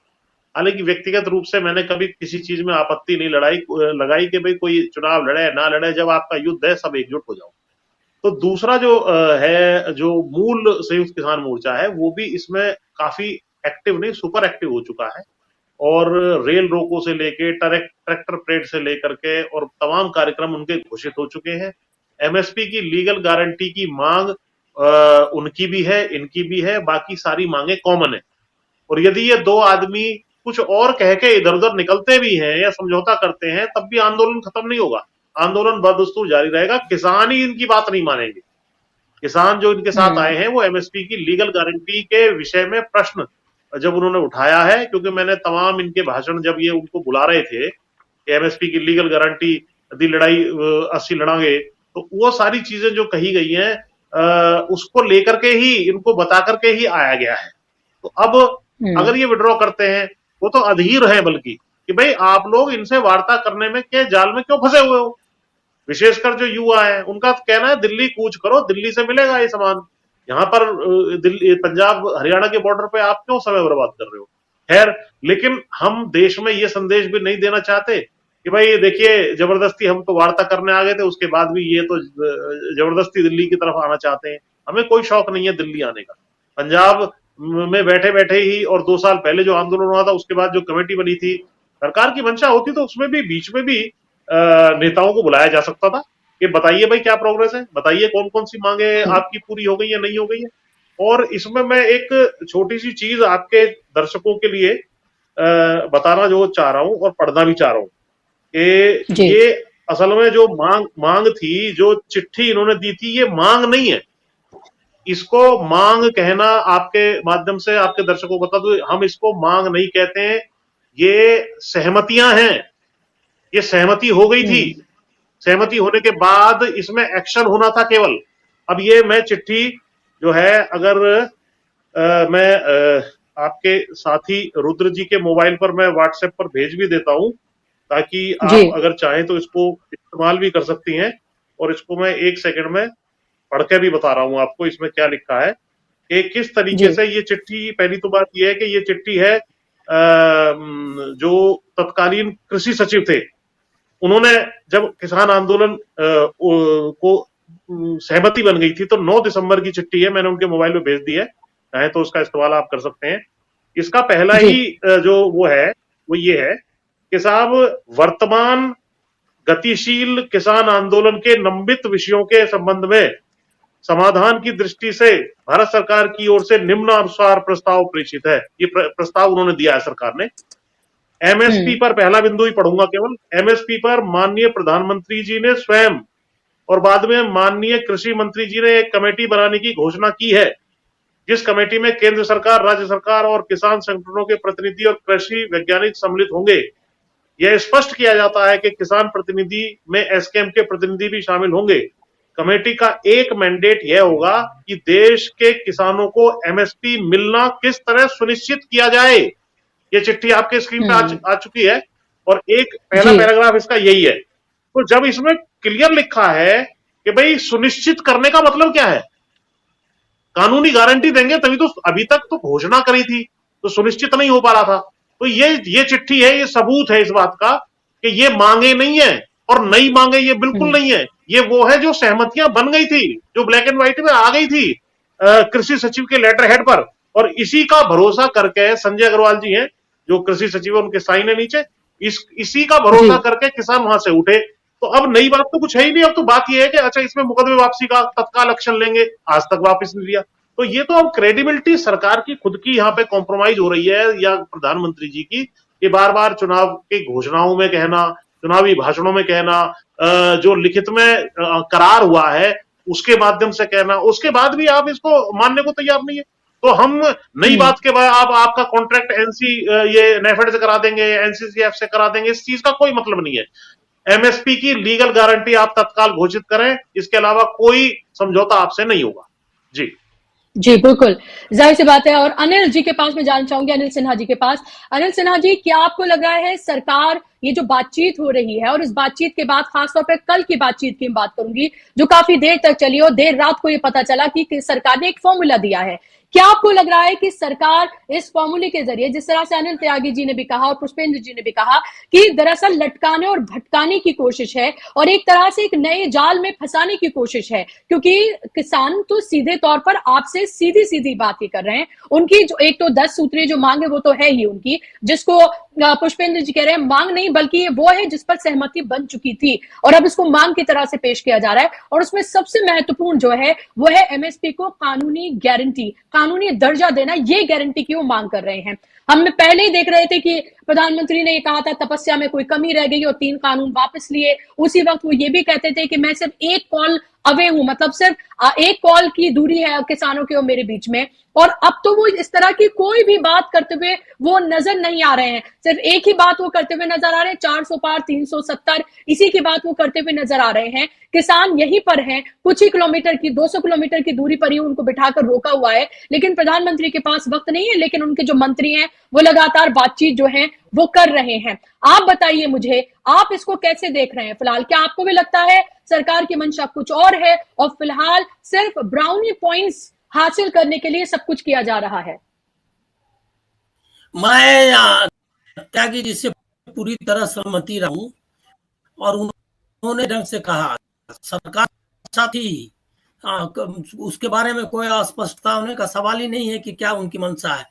हालांकि व्यक्तिगत रूप से मैंने कभी किसी चीज में आपत्ति नहीं लगाई कि भाई कोई चुनाव लड़े ना लड़े, जब आपका युद्ध है सब एकजुट हो जाओ। तो दूसरा जो है, जो मूल संयुक्त किसान मोर्चा है, वो भी इसमें काफी एक्टिव नहीं, सुपर एक्टिव हो चुका है और रेल रोको से लेके ट्रैक्टर परेड से लेकर के और तमाम कार्यक्रम उनके घोषित हो चुके हैं। एमएसपी की लीगल गारंटी की मांग उनकी भी है, इनकी भी है, बाकी सारी मांगे कॉमन है। और यदि ये 2 आदमी कुछ और कह के इधर उधर निकलते भी हैं या समझौता करते हैं, तब भी आंदोलन खत्म नहीं होगा, आंदोलन बदस्तूर जारी रहेगा। किसान ही इनकी बात नहीं मानेंगे। किसान जो इनके साथ आए हैं वो एमएसपी की लीगल गारंटी के विषय में प्रश्न जब उन्होंने उठाया है, क्योंकि मैंने तमाम इनके भाषण जब ये उनको बुला रहे थे कि एमएसपी की लीगल गारंटी यदि लड़ाई 80 लड़ांगे, तो वो सारी चीजें जो कही गई हैं उसको लेकर के ही, इनको बता करके ही आया गया है। तो अब अगर ये विड्रॉ करते हैं, वो तो अधीर है बल्कि, कि भाई आप लोग इनसे वार्ता करने में के जाल में क्यों फंसे हुए हो। विशेषकर जो युवा है उनका कहना है दिल्ली कूच करो, दिल्ली से मिलेगा ये सामान। यहाँ पर दिल्ली, पंजाब हरियाणा के बॉर्डर पे आप क्यों समय बर्बाद कर रहे हो। खैर, लेकिन हम देश में ये संदेश भी नहीं देना चाहते कि भाई देखिए जबरदस्ती हम तो वार्ता करने आ गए थे, उसके बाद भी ये तो जबरदस्ती दिल्ली की तरफ आना चाहते हैं। हमें कोई शौक नहीं है दिल्ली आने का। पंजाब में बैठे बैठे ही, और 2 साल पहले जो आंदोलन हुआ था उसके बाद जो कमेटी बनी थी, सरकार की मंशा होती तो उसमें भी बीच में भी नेताओं को बुलाया जा सकता था कि बताइए भाई क्या प्रोग्रेस है, बताइए कौन कौन सी मांगे आपकी पूरी हो गई है नहीं हो गई है। और इसमें मैं एक छोटी सी चीज आपके दर्शकों के लिए बताना जो चाह रहा हूं और पढ़ना भी चाह रहा हूं कि जी ये असल में जो मांग थी, जो चिट्ठी इन्होंने दी थी, ये मांग नहीं है। इसको मांग कहना आपके माध्यम से आपके दर्शकों को बता दूं, हम इसको मांग नहीं कहते हैं, ये सहमतियां हैं। ये सहमति हो गई थी, सहमति होने के बाद इसमें एक्शन होना था केवल। अब ये मैं चिट्ठी जो है, अगर मैं आपके साथी रुद्र जी के मोबाइल पर मैं व्हाट्सएप पर भेज भी देता हूं, ताकि जी आप अगर चाहें तो इसको इस्तेमाल भी कर सकती हैं। और इसको मैं 1 सेकंड में पढ़ के भी बता रहा हूं आपको इसमें क्या लिखा है कि किस तरीके जी से ये चिट्ठी। पहली तो बात ये है कि ये चिट्ठी है जो तत्कालीन कृषि सचिव थे, उन्होंने जब किसान आंदोलन को सहमति बन गई थी, तो 9 दिसंबर की चिट्ठी है, मैंने उनके मोबाइल में भेज दी है, चाहे तो उसका इस्तेमाल आप कर सकते हैं। इसका पहला ही जो वो है वो ये है कि साहब, वर्तमान गतिशील किसान आंदोलन के लंबित विषयों के संबंध में समाधान की दृष्टि से भारत सरकार की ओर से निम्नानुसार प्रस्ताव प्रेषित है। ये प्रस्ताव उन्होंने दिया है सरकार ने। एमएसपी पर पहला बिंदु ही पढ़ूंगा केवल। एमएसपी पर माननीय प्रधानमंत्री जी ने स्वयं और बाद में माननीय कृषि मंत्री जी ने एक कमेटी बनाने की घोषणा की है, जिस कमेटी में केंद्र सरकार, राज्य सरकार और किसान संगठनों के प्रतिनिधि और कृषि वैज्ञानिक सम्मिलित होंगे। यह स्पष्ट किया जाता है कि किसान प्रतिनिधि में एसकेएम के प्रतिनिधि भी शामिल होंगे। कमेटी का एक मैंडेट यह होगा कि देश के किसानों को एमएसपी मिलना किस तरह सुनिश्चित किया जाए। ये चिट्ठी आपके स्क्रीन पे आ चुकी है और एक पहला पैराग्राफ इसका यही है। तो जब इसमें क्लियर लिखा है कि भाई सुनिश्चित करने का मतलब क्या है, कानूनी गारंटी देंगे तभी तो। अभी तक तो घोषणा करी थी तो सुनिश्चित नहीं हो पा रहा था। तो ये चिट्ठी है, ये सबूत है इस बात का कि ये मांगे नहीं है और नई मांगे ये बिल्कुल नहीं है। ये वो है जो सहमतियां बन गई थी, जो ब्लैक एंड व्हाइट में आ गई थी कृषि सचिव के लेटर हेड पर। और इसी का भरोसा करके संजय अग्रवाल जी हैं जो कृषि सचिव है, उनके साइन है नीचे, इसी का भरोसा करके किसान वहां से उठे। तो अब नई बात तो कुछ है ही नहीं। अब तो बात यह है कि अच्छा इसमें मुकदमे वापसी का तत्काल एक्शन लेंगे, आज तक वापस नहीं लिया। तो ये तो अब क्रेडिबिलिटी सरकार की खुद की यहाँ पे कॉम्प्रोमाइज हो रही है, या प्रधानमंत्री जी की, कि बार बार चुनाव की घोषणाओं में कहना, चुनावी भाषणों में कहना, जो लिखित में करार हुआ है उसके माध्यम से कहना, उसके बाद भी आप इसको मानने को तैयार नहीं है। तो हम नई बात के बाद आप आपका कॉन्ट्रैक्ट एनसी ये नेफेड से करा देंगे, एनसीसीएफ से करा देंगे, इस चीज का कोई मतलब नहीं है। एमएसपी की लीगल गारंटी आप तत्काल घोषित करें, इसके अलावा कोई समझौता आपसे नहीं होगा। जी जी बिल्कुल, जाहिर सी बात है। और अनिल जी के पास मैं जानना चाहूंगी, अनिल सिन्हा जी के पास। अनिल सिन्हा जी, क्या आपको लग रहा है सरकार, ये जो बातचीत हो रही है और इस बातचीत के बाद खासतौर पर कल की बातचीत की बात करूंगी जो काफी देर तक चली और देर रात को ये पता चला कि सरकार ने एक फॉर्मूला दिया है, क्या आपको लग रहा है कि सरकार इस फॉर्मूले के जरिए, जिस तरह से अनिल त्यागी जी ने भी कहा और पुष्पेंद्र जी ने भी कहा, कि दरअसल लटकाने और भटकाने की कोशिश है और एक तरह से एक नए जाल में फंसाने की कोशिश है? क्योंकि किसान तो सीधे तौर पर आपसे सीधी सीधी बात ही कर रहे हैं। उनकी जो एक तो 10 सूत्रीय जो मांग है वो तो है ही उनकी, जिसको पुष्पेंद्र जी कह रहे हैं मांग नहीं बल्कि ये वो है जिस पर सहमति बन चुकी थी और अब इसको मांग की तरह से पेश किया जा रहा है। और उसमें सबसे महत्वपूर्ण जो है वो है एमएसपी को कानूनी गारंटी, कानूनी दर्जा देना, ये गारंटी की वो मांग कर रहे हैं। हम पहले ही देख रहे थे कि प्रधानमंत्री ने ये कहा था तपस्या में कोई कमी रह गई और 3 कानून वापस लिए। उसी वक्त वो ये भी कहते थे कि मैं सिर्फ एक कॉल अवे हूं, मतलब सिर्फ एक कॉल की दूरी है किसानों के और मेरे बीच में। और अब तो वो इस तरह की कोई भी बात करते हुए वो नजर नहीं आ रहे हैं। सिर्फ एक ही बात वो करते हुए नजर आ रहे हैं, 400 पार 370, इसी की बात वो करते हुए नजर आ रहे हैं। किसान यहीं पर हैं, कुछ ही किलोमीटर की, 200 किलोमीटर की दूरी पर ही उनको बिठाकर रोका हुआ है। लेकिन प्रधानमंत्री के पास वक्त नहीं है, लेकिन उनके जो मंत्री हैं वो लगातार बातचीत जो है वो कर रहे हैं। आप बताइए मुझे, आप इसको कैसे देख रहे हैं फिलहाल? क्या आपको भी लगता है सरकार की मंशा कुछ और है और फिलहाल सिर्फ ब्राउनी पॉइंट्स हासिल करने के लिए सब कुछ किया जा रहा है? मैं त्यागी जी से पूरी तरह सहमति रहा हूं और उन्होंने ढंग से कहा, सरकार साथी उसके बारे में कोई अस्पष्टता होने का सवाल ही नहीं है कि क्या उनकी मंशा है।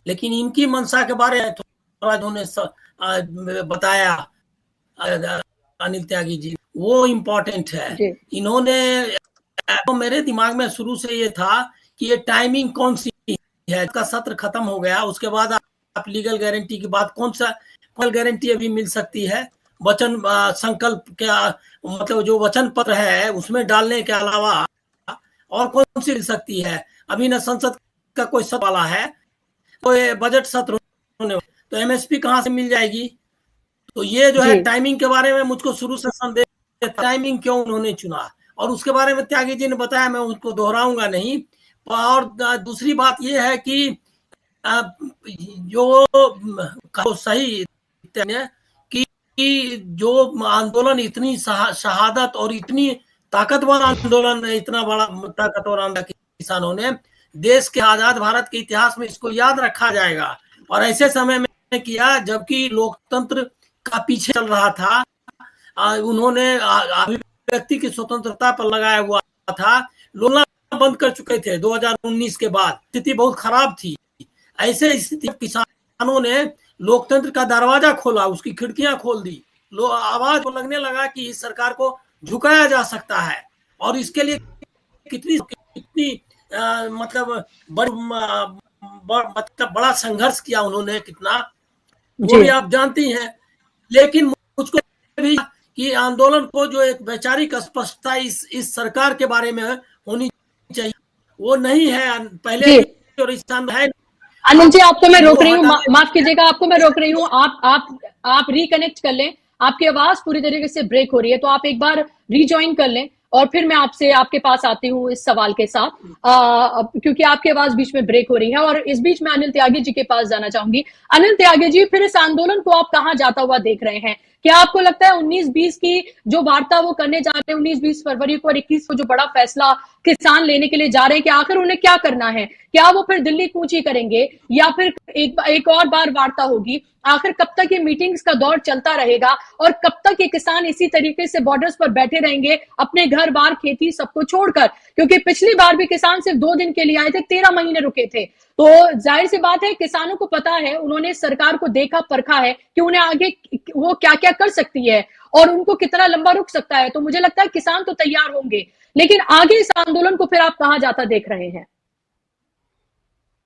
लेकिन इनकी मंशा के बारे में थोड़ा उन्होंने बताया अनिल त्यागी जी, वो इम्पोर्टेंट है। इन्होंने, तो मेरे दिमाग में शुरू से ये था कि ये टाइमिंग कौन सी है, इसका सत्र खत्म हो गया, उसके बाद आप लीगल गारंटी की बात, कौन गारंटी अभी मिल सकती है? वचन संकल्प क्या, मतलब जो वचन पत्र है उसमें डालने के अलावा और कौन सी मिल सकती है? अभी न संसद का कोई सत्र वाला है, तो ये बजट सत्र होने, तो एमएसपी कहाँ से मिल जाएगी? तो ये जो है टाइमिंग के बारे में मुझको शुरू से संदेह, टाइमिंग क्यों उन्होंने चुना, और उसके बारे में त्यागी जी ने बताया, मैं उसको दोहराऊंगा नहीं। और दूसरी बात ये है कि जो सही कि जो आंदोलन इतनी शहादत और इतनी ताकतवर आंदोलन, इतना बड़ा ताकतवर आंदोलन किसानों ने, देश के आजाद भारत के इतिहास में इसको याद रखा जाएगा। और ऐसे समय में किया जबकि लोकतंत्र का पीछे चल रहा था, उन्होंने अभिव्यक्ति की स्वतंत्रता पर लगाया हुआ था, लोना बंद कर चुके थे 2019 के बाद, स्थिति बहुत खराब थी। ऐसे स्थिति किसानों ने लोकतंत्र का दरवाजा खोला, उसकी खिड़कियां खोल दी, आवाज को लगने लगा कि इस सरकार को झुकाया जा सकता है। और इसके लिए कितनी मतलब बड़ा संघर्ष किया उन्होंने, कितना वो भी आप जानती हैं। लेकिन मुझको भी कि आंदोलन को जो एक वैचारिक स्पष्टता इस सरकार के बारे में होनी चाहिए, वो नहीं है पहले और इस है। अनिल जी, आपको मैं रोक रही हूँ, माफ कीजिएगा, आपको मैं रोक रही हूँ, आप रिकनेक्ट कर लें, आपकी आवाज पूरी तरीके से ब्रेक हो रही है, तो आप एक बार रिजॉइन कर लें और फिर मैं आपके पास आती हूँ इस सवाल के साथ, क्योंकि आपकी आवाज बीच में ब्रेक हो रही है। और इस बीच में अनिल त्यागी जी के पास जाना चाहूंगी। अनिल त्यागी जी, फिर इस आंदोलन को आप कहाँ जाता हुआ देख रहे हैं? क्या आपको लगता है 19-20 की जो वार्ता वो करने जा रहे हैं, 19-20 फरवरी को और 21 को जो बड़ा फैसला किसान लेने के लिए जा रहे हैं, कि आखिर उन्हें क्या करना है? क्या वो फिर दिल्ली कूची करेंगे या फिर एक और बार वार्ता होगी? आखिर कब तक ये मीटिंग्स का दौर चलता रहेगा और कब तक ये किसान इसी तरीके से बॉर्डर्स पर बैठे रहेंगे, अपने घर बार खेती सबको छोड़कर? क्योंकि पिछली बार भी किसान सिर्फ 2 दिन के लिए आए थे, 13 महीने रुके थे। तो जाहिर सी बात है, किसानों को पता है, उन्होंने सरकार को देखा परखा है कि उन्हें आगे वो क्या क्या कर सकती है और उनको कितना लंबा रुक सकता है। तो मुझे लगता है किसान तो तैयार होंगे, लेकिन आगे इस आंदोलन को फिर आप कहां जाता देख रहे हैं?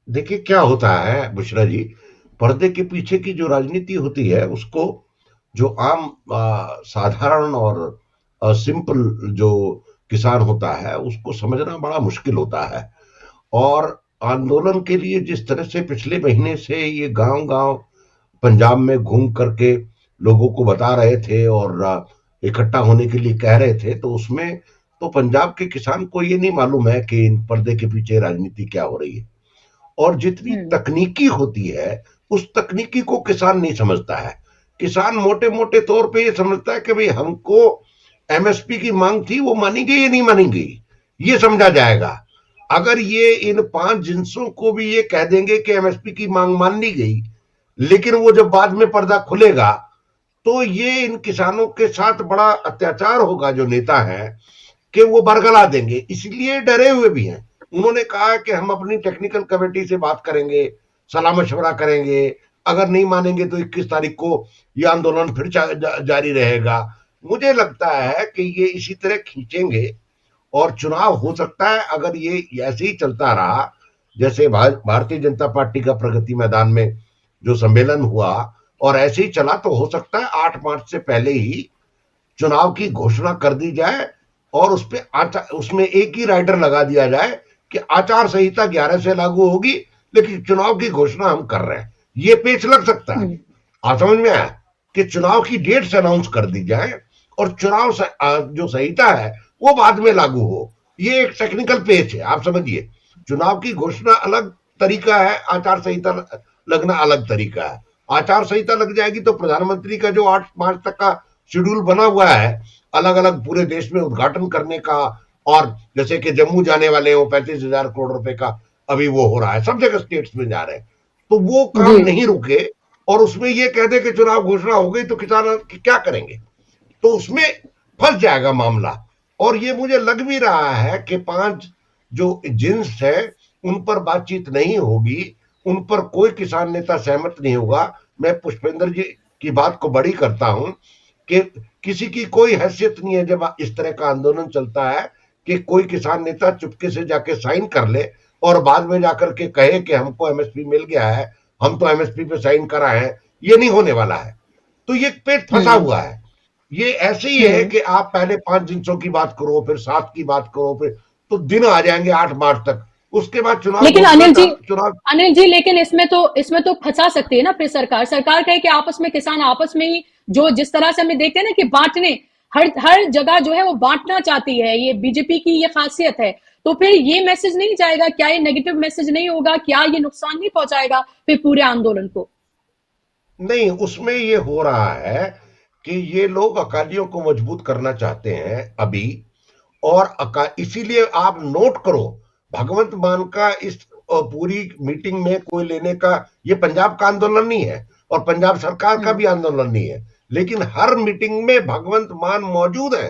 देखिए क्या होता है बुशरा जी, पर्दे के पीछे की जो राजनीति होती है उसको जो आम साधारण और सिंपल जो किसान होता है उसको समझना बड़ा मुश्किल होता है। और आंदोलन के लिए जिस तरह से पिछले महीने से ये गांव-गांव पंजाब में घूम करके लोगों को बता रहे थे और इकट्ठा होने के लिए कह रहे थे, तो उसमें तो पंजाब के किसान को ये नहीं मालूम है कि इन पर्दे के पीछे राजनीति क्या हो रही है। और जितनी तकनीकी होती है उस तकनीकी को किसान नहीं समझता है। किसान मोटे मोटे तौर पे ये समझता है कि भाई हमको एमएसपी की मांग थी, वो मानी गई या नहीं मानी गई, ये समझा जाएगा। अगर ये इन 5 जिन्सों को भी ये कह देंगे कि एमएसपी की मांग मान ली गई, लेकिन वो जब बाद में पर्दा खुलेगा तो ये इन किसानों के साथ बड़ा अत्याचार होगा जो नेता है कि वो बरगला देंगे, इसलिए डरे हुए भी हैं। उन्होंने कहा कि हम अपनी टेक्निकल कमेटी से बात करेंगे, सलाह मशवरा करेंगे, अगर नहीं मानेंगे तो 21 तारीख को ये आंदोलन फिर जारी रहेगा। मुझे लगता है कि ये इसी तरह खींचेंगे और चुनाव हो सकता है, अगर ये ऐसे ही चलता रहा, जैसे भारतीय जनता पार्टी का प्रगति मैदान में जो सम्मेलन हुआ और ऐसे ही चला, तो हो सकता है 8 मार्च से पहले ही चुनाव की घोषणा कर दी जाए और उसमें एक ही राइडर लगा दिया जाए कि आचार संहिता 11 से लागू होगी, लेकिन चुनाव की घोषणा हम कर रहे हैं। ये पेच लग सकता है। आप समझ में आया कि चुनाव की डेट से अनाउंस कर दी जाए और चुनाव जो संहिता है वो बाद में लागू हो। ये एक टेक्निकल पेच है, आप समझिए। चुनाव की घोषणा अलग तरीका है, आचार संहिता लगना अलग तरीका है। आचार संहिता लग जाएगी तो प्रधानमंत्री का जो 8 मार्च तक का शेड्यूल बना हुआ है अलग अलग पूरे देश में उद्घाटन करने का, और जैसे कि जम्मू जाने वाले हो 35,000 करोड़ रुपए का अभी वो हो रहा है, सब जगह स्टेट्स में जा रहे हैं, तो वो काम नहीं रुके और उसमें ये कह दे कि चुनाव घोषणा हो गई तो किसान क्या करेंगे, तो उसमें फंस जाएगा मामला। और ये मुझे लग भी रहा है कि 5 जो जिन्स है उन पर बातचीत नहीं होगी, उन पर कोई किसान नेता सहमत नहीं होगा। मैं पुष्पेंद्र जी की बात को बड़ी करता हूं कि किसी की कोई हैसियत नहीं है जब इस तरह का आंदोलन चलता है कि कोई किसान नेता चुपके से जाके साइन कर ले और बाद में जाकर के कहे कि हमको एमएसपी मिल गया है, हम तो एमएसपी पे साइन करा है, ये नहीं होने वाला है। तो ये पेट फंसा हुआ है। ये ऐसे ही है कि आप पहले 5 दिनों की बात करो, फिर 7 की बात करो, फिर तो दिन आ जाएंगे 8 मार्च तक, उसके बाद चुनाव। लेकिन अनिल जी लेकिन इसमें तो फंसा सकती है ना फिर सरकार कहे कि आपस में किसान आपस में ही जो जिस तरह से हमें देखते हैं ना कि बांटने हर जगह जो है वो बांटना चाहती है, ये बीजेपी की ये खासियत है, तो फिर ये मैसेज नहीं जाएगा क्या? ये नेगेटिव मैसेज नहीं होगा क्या? ये नुकसान नहीं पहुंचाएगा फिर पूरे आंदोलन को? नहीं, उसमें ये हो रहा है कि ये लोग अकालियों को मजबूत करना चाहते हैं अभी, और इसीलिए आप नोट करो भगवंत मान का इस पूरी मीटिंग में कोई लेने का, ये पंजाब का आंदोलन नहीं है और पंजाब सरकार का भी आंदोलन नहीं है, लेकिन हर मीटिंग में भगवंत मान मौजूद है,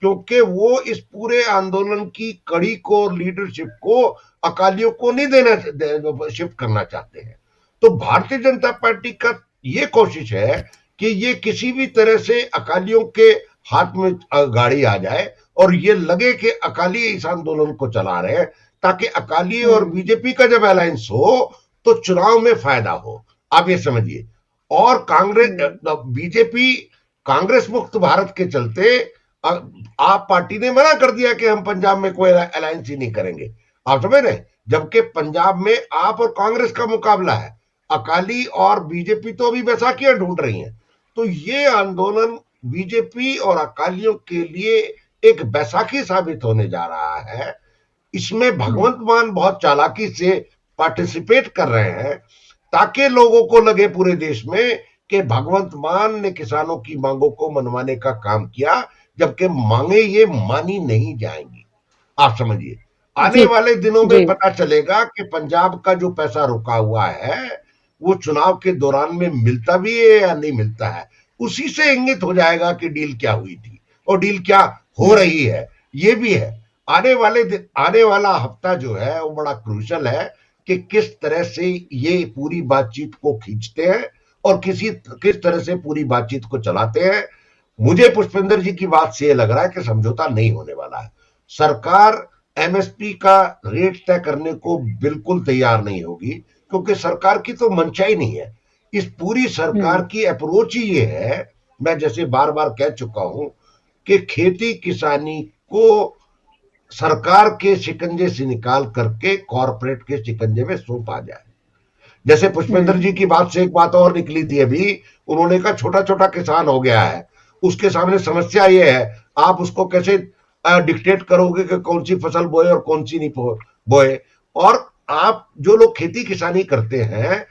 क्योंकि वो इस पूरे आंदोलन की कड़ी को, लीडरशिप को अकालियों को नहीं देना, शिफ्ट करना चाहते हैं। तो भारतीय जनता पार्टी का ये कोशिश है कि ये किसी भी तरह से अकालियों के हाथ में गाड़ी आ जाए और ये लगे कि अकाली इस आंदोलन को चला रहे हैं, ताकि अकाली और बीजेपी का जब अलायंस हो तो चुनाव में फायदा हो। आप ये समझिए। और बीजेपी कांग्रेस मुक्त भारत के चलते आप पार्टी ने मना कर दिया कि हम पंजाब में कोई अलायंस ही नहीं करेंगे। आप समझ रहे हैं? जबकि पंजाब में आप और कांग्रेस का मुकाबला है, अकाली और बीजेपी तो अभी बैसाखियां ढूंढ रही हैं। तो ये आंदोलन बीजेपी और अकालियों के लिए एक बैसाखी साबित होने जा रहा है। इसमें भगवंत मान बहुत चालाकी से पार्टिसिपेट कर रहे हैं, ताकि लोगों को लगे पूरे देश में कि भगवंत मान ने किसानों की मांगों को मनवाने का काम किया, जबकि मांगे ये मानी नहीं जाएंगी। आप समझिए, आने वाले दिनों में पता चलेगा कि पंजाब का जो पैसा रुका हुआ है वो चुनाव के दौरान में मिलता भी है या नहीं मिलता है। उसी से इंगित हो जाएगा कि डील क्या हुई थी और डील क्या हो रही है। ये भी है, आने वाला हफ्ता जो है वो बड़ा क्रूशल है कि किस तरह से ये पूरी बातचीत को खींचते हैं और किस तरह से पूरी बातचीत को चलाते हैं। मुझे पुष्पेंद्र जी की बात से ये लग रहा है कि समझौता नहीं होने वाला है। सरकार एमएसपी का रेट तय करने को बिल्कुल तैयार नहीं होगी, क्योंकि सरकार की तो मंशा ही नहीं है। इस पूरी सरकार की अप्रोच ही ये है, मैं जैसे बार बार कह चुका हूं, कि खेती किसानी को सरकार के शिकंजे से निकाल करके कॉर्पोरेट के शिकंजे में सौंपा जाए। जैसे पुष्पेंद्र जी की बात से एक बात और निकली थी अभी, उन्होंने कहा छोटा छोटा किसान हो गया है, उसके सामने समस्या ये है, आप उसको कैसे डिक्टेट करोगे कि कौन सी फसल बोए और कौन सी नहीं बोए। और आप जो लोग खेती किसानी करते हैं,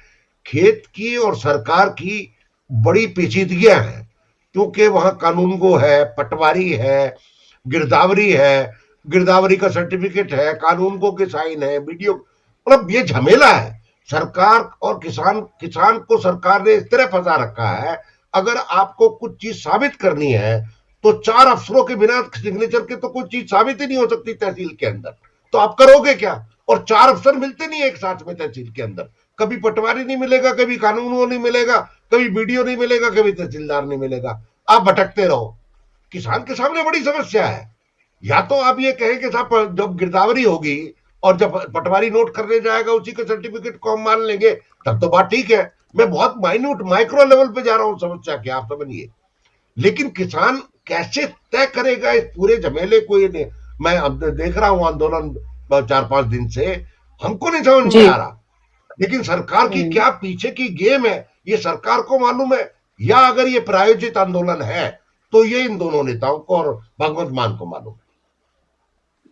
खेत की और सरकार की बड़ी पेचीदगियां हैं, क्योंकि वहां कानूनगो है, पटवारी है, गिरदावरी का सर्टिफिकेट है, कानूनगो के साइन है, वीडियो, मतलब ये झमेला है। सरकार और किसान को सरकार ने इस तरह फंसा रखा है, अगर आपको कुछ चीज साबित करनी है तो 4 अफसरों के बिना सिग्नेचर के तो कोई चीज साबित ही नहीं हो सकती तहसील के अंदर। तो आप करोगे क्या? और 4 अफसर मिलते नहीं एक साथ में तहसील के अंदर, कभी पटवारी नहीं मिलेगा, कभी कानून नहीं मिलेगा, कभी वीडियो नहीं मिलेगा, कभी तहसीलदार नहीं मिलेगा, आप भटकते रहो। किसान के सामने बड़ी समस्या है। या तो आप ये कहें कि साहब जब गिरदावरी होगी और जब पटवारी नोट करने जाएगा उसी के सर्टिफिकेट को हम मान लेंगे, तब तो बात ठीक है। मैं बहुत माइक्रो लेवल पे जा रहा हूं समस्या के, आप समझिए। लेकिन किसान कैसे तय करेगा इस पूरे झमेले को? ये मैं अब देख रहा हूं आंदोलन 4-5 दिन से, हमको नहीं समझ में आ रहा। लेकिन सरकार की क्या पीछे की गेम है ये सरकार को मालूम है, या अगर ये प्रायोजित आंदोलन है तो ये इन दोनों नेताओं को और भगवंत मान को मालूम है।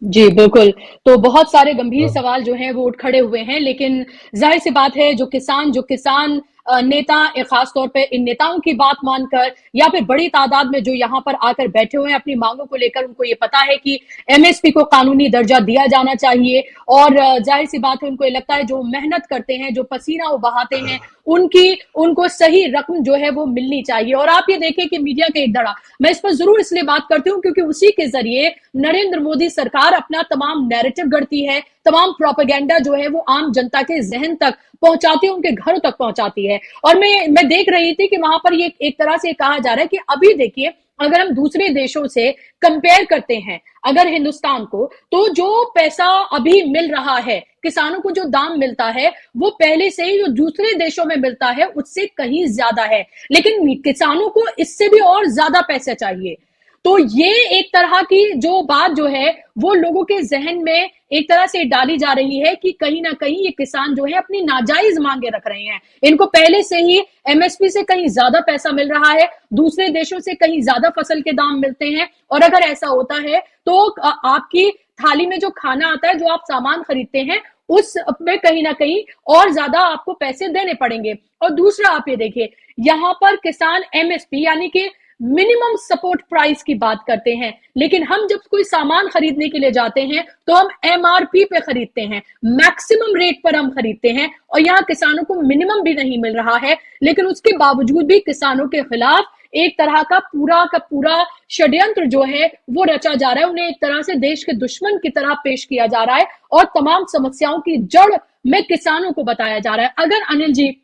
जी बिल्कुल। तो बहुत सारे गंभीर सवाल जो हैं वो उठ खड़े हुए हैं, लेकिन जाहिर सी बात है जो किसान नेता, खासतौर पे इन नेताओं की बात मानकर या फिर बड़ी तादाद में जो यहाँ पर आकर बैठे हुए हैं अपनी मांगों को लेकर, उनको ये पता है कि एमएसपी को कानूनी दर्जा दिया जाना चाहिए। और जाहिर सी बात है उनको ये लगता है जो मेहनत करते हैं, जो पसीना वो बहाते हैं, उनको सही रकम जो है वो मिलनी चाहिए। और आप ये देखें कि मीडिया के एक धड़ा, मैं इस पर जरूर इसलिए बात करती हूँ क्योंकि उसी के जरिए नरेंद्र मोदी सरकार अपना तमाम नैरेटिव गढ़ती है, तमाम प्रोपेगेंडा जो है वो आम जनता के जहन तक पहुंचाती है, उनके घरों तक पहुंचाती है। और मैं देख रही थी कि वहां पर ये एक तरह से कहा जा रहा है कि अभी देखिए अगर हम दूसरे देशों से कंपेयर करते हैं अगर हिंदुस्तान को, तो जो पैसा अभी मिल रहा है किसानों को, जो दाम मिलता है वो पहले से ही जो दूसरे देशों में मिलता है उससे कहीं ज्यादा है, लेकिन किसानों को इससे भी और ज्यादा पैसे चाहिए। तो ये एक तरह की जो बात जो है वो लोगों के जहन में एक तरह से डाली जा रही है कि कहीं ना कहीं ये किसान जो है अपनी नाजायज मांगे रख रहे हैं, इनको पहले से ही एमएसपी से कहीं ज्यादा पैसा मिल रहा है, दूसरे देशों से कहीं ज्यादा फसल के दाम मिलते हैं, और अगर ऐसा होता है तो आपकी थाली में जो खाना आता है, जो आप सामान खरीदते हैं, उस में कहीं ना कहीं और ज्यादा आपको पैसे देने पड़ेंगे। और दूसरा आप ये देखिए, यहां पर किसान एमएसपी यानी कि मिनिमम सपोर्ट प्राइस की बात करते हैं, लेकिन हम जब कोई सामान खरीदने के लिए जाते हैं तो हम एमआरपी पे खरीदते हैं, मैक्सिमम रेट पर हम खरीदते हैं, और यहाँ किसानों को मिनिमम भी नहीं मिल रहा है, लेकिन उसके बावजूद भी किसानों के खिलाफ एक तरह का पूरा षड्यंत्र जो है वो रचा जा रहा है, उन्हें एक तरह से देश के दुश्मन की तरह पेश किया जा रहा है और तमाम समस्याओं की जड़ में किसानों को बताया जा रहा है। अगर अनिल जी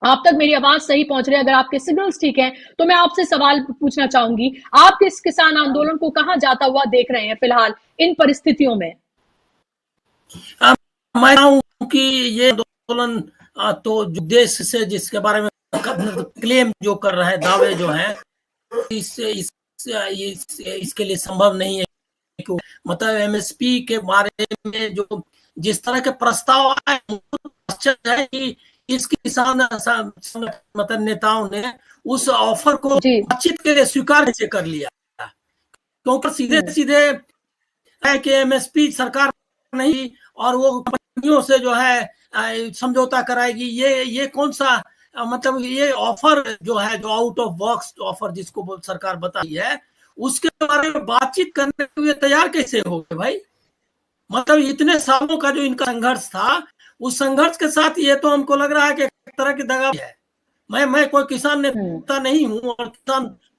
आप तक मेरी आवाज सही पहुंच रही है, अगर आपके सिग्नल्स ठीक हैं, तो मैं आपसे सवाल पूछना चाहूंगी, आप किस किसान आंदोलन को कहां जाता हुआ देख रहे हैं फिलहाल इन परिस्थितियों में? मैं कि ये आंदोलन तो देश से जिसके बारे में क्लेम जो कर रहा है, दावे जो है, इसके लिए संभव नहीं है। मतलब एमएसपी के बारे में जो जिस तरह के प्रस्ताव आए, आश्चर्य है कि इस किसान मतलब नेताओं ने उस ऑफर को बातचीत के लिए स्वीकार कैसे कर लिया, क्योंकि सीधे सीधे है कि एमएसपी सरकार नहीं और वो कंपनियों से जो है समझौता कराएगी। ये कौन सा मतलब ये ऑफर जो है, जो आउट ऑफ बॉक्स ऑफर जिसको सरकार बताई है, उसके बारे में बातचीत करने के लिए तैयार कैसे हो गए भाई? मतलब इतने सालों का जो इनका संघर्ष था, उस संघर्ष के साथ ये तो हमको लग रहा है कि एक तरह की दगा है। मैं कोई किसान नेता नहीं हूं और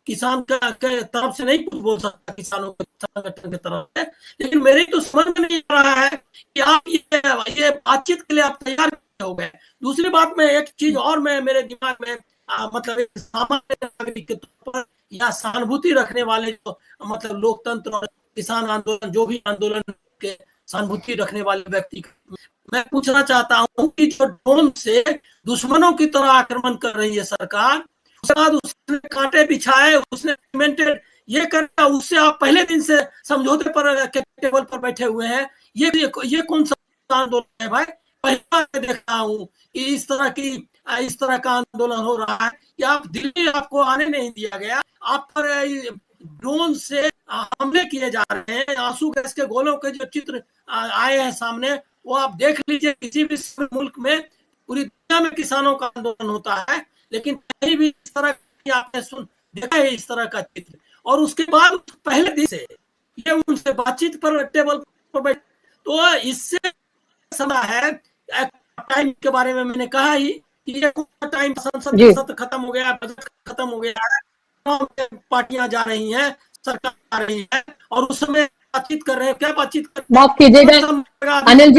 किसान के तरफ से नहीं कुछ बोल सकता, किसानों के संगठन की तरफ से, लेकिन मेरी तो समझ में नहीं आ रहा है कि आप ये बातचीत के लिए आप तैयार हो गए। दूसरी बात में एक चीज और मेरे दिमाग में मतलब सामान्य नागरिक के तौर पर या सहानुभूति रखने वाले जो मतलब लोकतंत्र और किसान आंदोलन, जो भी आंदोलन के सहानुभूति रखने वाले व्यक्ति, मैं पूछना चाहता हूं कि जो ड्रोन से दुश्मनों की तरह आक्रमण कर रही है सरकार, उसके बाद उसने कांटे बिछाए, उसने इम्प्लीमेंटेड ये करना, उससे आप पहले दिन से समझौते पर के टेबल पर बैठे हुए हैं। ये कौन सा आंदोलन है भाई? पहला देखा हूं कि इस तरह का आंदोलन हो रहा है कि आप दिल्ली आपको आने नहीं दिया गया, आप पर ड्रोन से हमले किए जा रहे हैं, आंसू गैस के गोलों के जो चित्र आए हैं सामने, वो आप देख लीजिए। किसी भी मुल्क में, पूरी दुनिया में किसानों का आंदोलन होता है, लेकिन कहीं भी इस तरह की आपने देखा है इस तरह का चित्र? और उसके बाद पहले दिन से ये उनसे बातचीत पर टेबल पर बैठ, तो इससे समय है टाइम के बारे में मैंने कहा ही कि ये टाइम संसद सत्र खत्म हो गया, बजट खत्म हो गया है, पार्टियां जा रही हैं, सरकार आ रही है, और उस समय बातचीत कर रहे हैं। क्या बातचीत कर रहे हैं? माफ कीजिएगा अनिल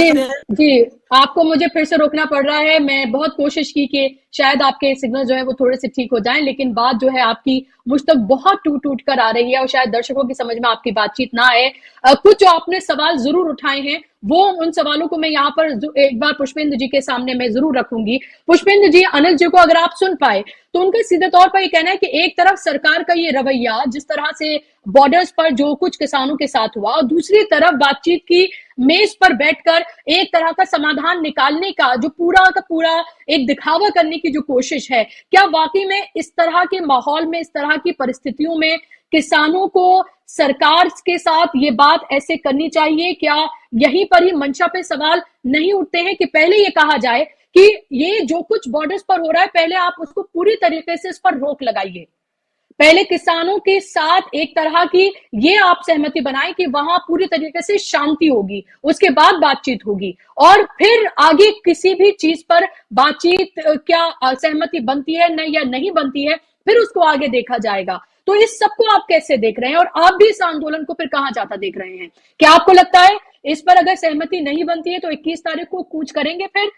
जी, आपको मुझे फिर से रोकना पड़ रहा है। मैं बहुत कोशिश की कि शायद आपके सिग्नल जो है वो थोड़े से ठीक हो जाएं, लेकिन बात जो है आपकी मुझ तक बहुत टूट कर आ रही है और शायद दर्शकों की समझ में आपकी बातचीत ना आए। कुछ जो आपने सवाल जरूर उठाए हैं, वो उन सवालों को मैं यहाँ पर एक बार पुष्पेंद्र जी के सामने मैं जरूर रखूंगी। पुष्पेंद्र जी, अनिल जी को अगर आप सुन पाए तो उनका सीधे तौर पर ये कहना है कि एक तरफ सरकार का ये रवैया, जिस तरह से बॉर्डर्स पर जो कुछ किसानों के साथ हुआ, और दूसरी तरफ बातचीत की मेज पर बैठकर एक तरह का समाधान निकालने का जो पूरा एक दिखावा करने की जो कोशिश है, क्या वाकई में इस तरह के माहौल में, इस तरह की परिस्थितियों में किसानों को सरकार के साथ ये बात ऐसे करनी चाहिए? क्या यहीं पर ही मंशा पे सवाल नहीं उठते हैं कि पहले ये कहा जाए कि ये जो कुछ बॉर्डर्स पर हो रहा है, पहले आप उसको पूरी तरीके से इस पर रोक लगाइए, पहले किसानों के साथ एक तरह की ये आप सहमति बनाएं कि वहां पूरी तरीके से शांति होगी, उसके बाद बातचीत होगी, और फिर आगे किसी भी चीज पर बातचीत क्या सहमति बनती है न या नहीं बनती है, फिर उसको आगे देखा जाएगा। तो इस सबको आप कैसे देख रहे हैं, और आप भी इस आंदोलन को फिर कहां जाता देख रहे हैं? क्या आपको लगता है इस पर अगर सहमति नहीं बनती है तो 21 तारीख को कूच करेंगे फिर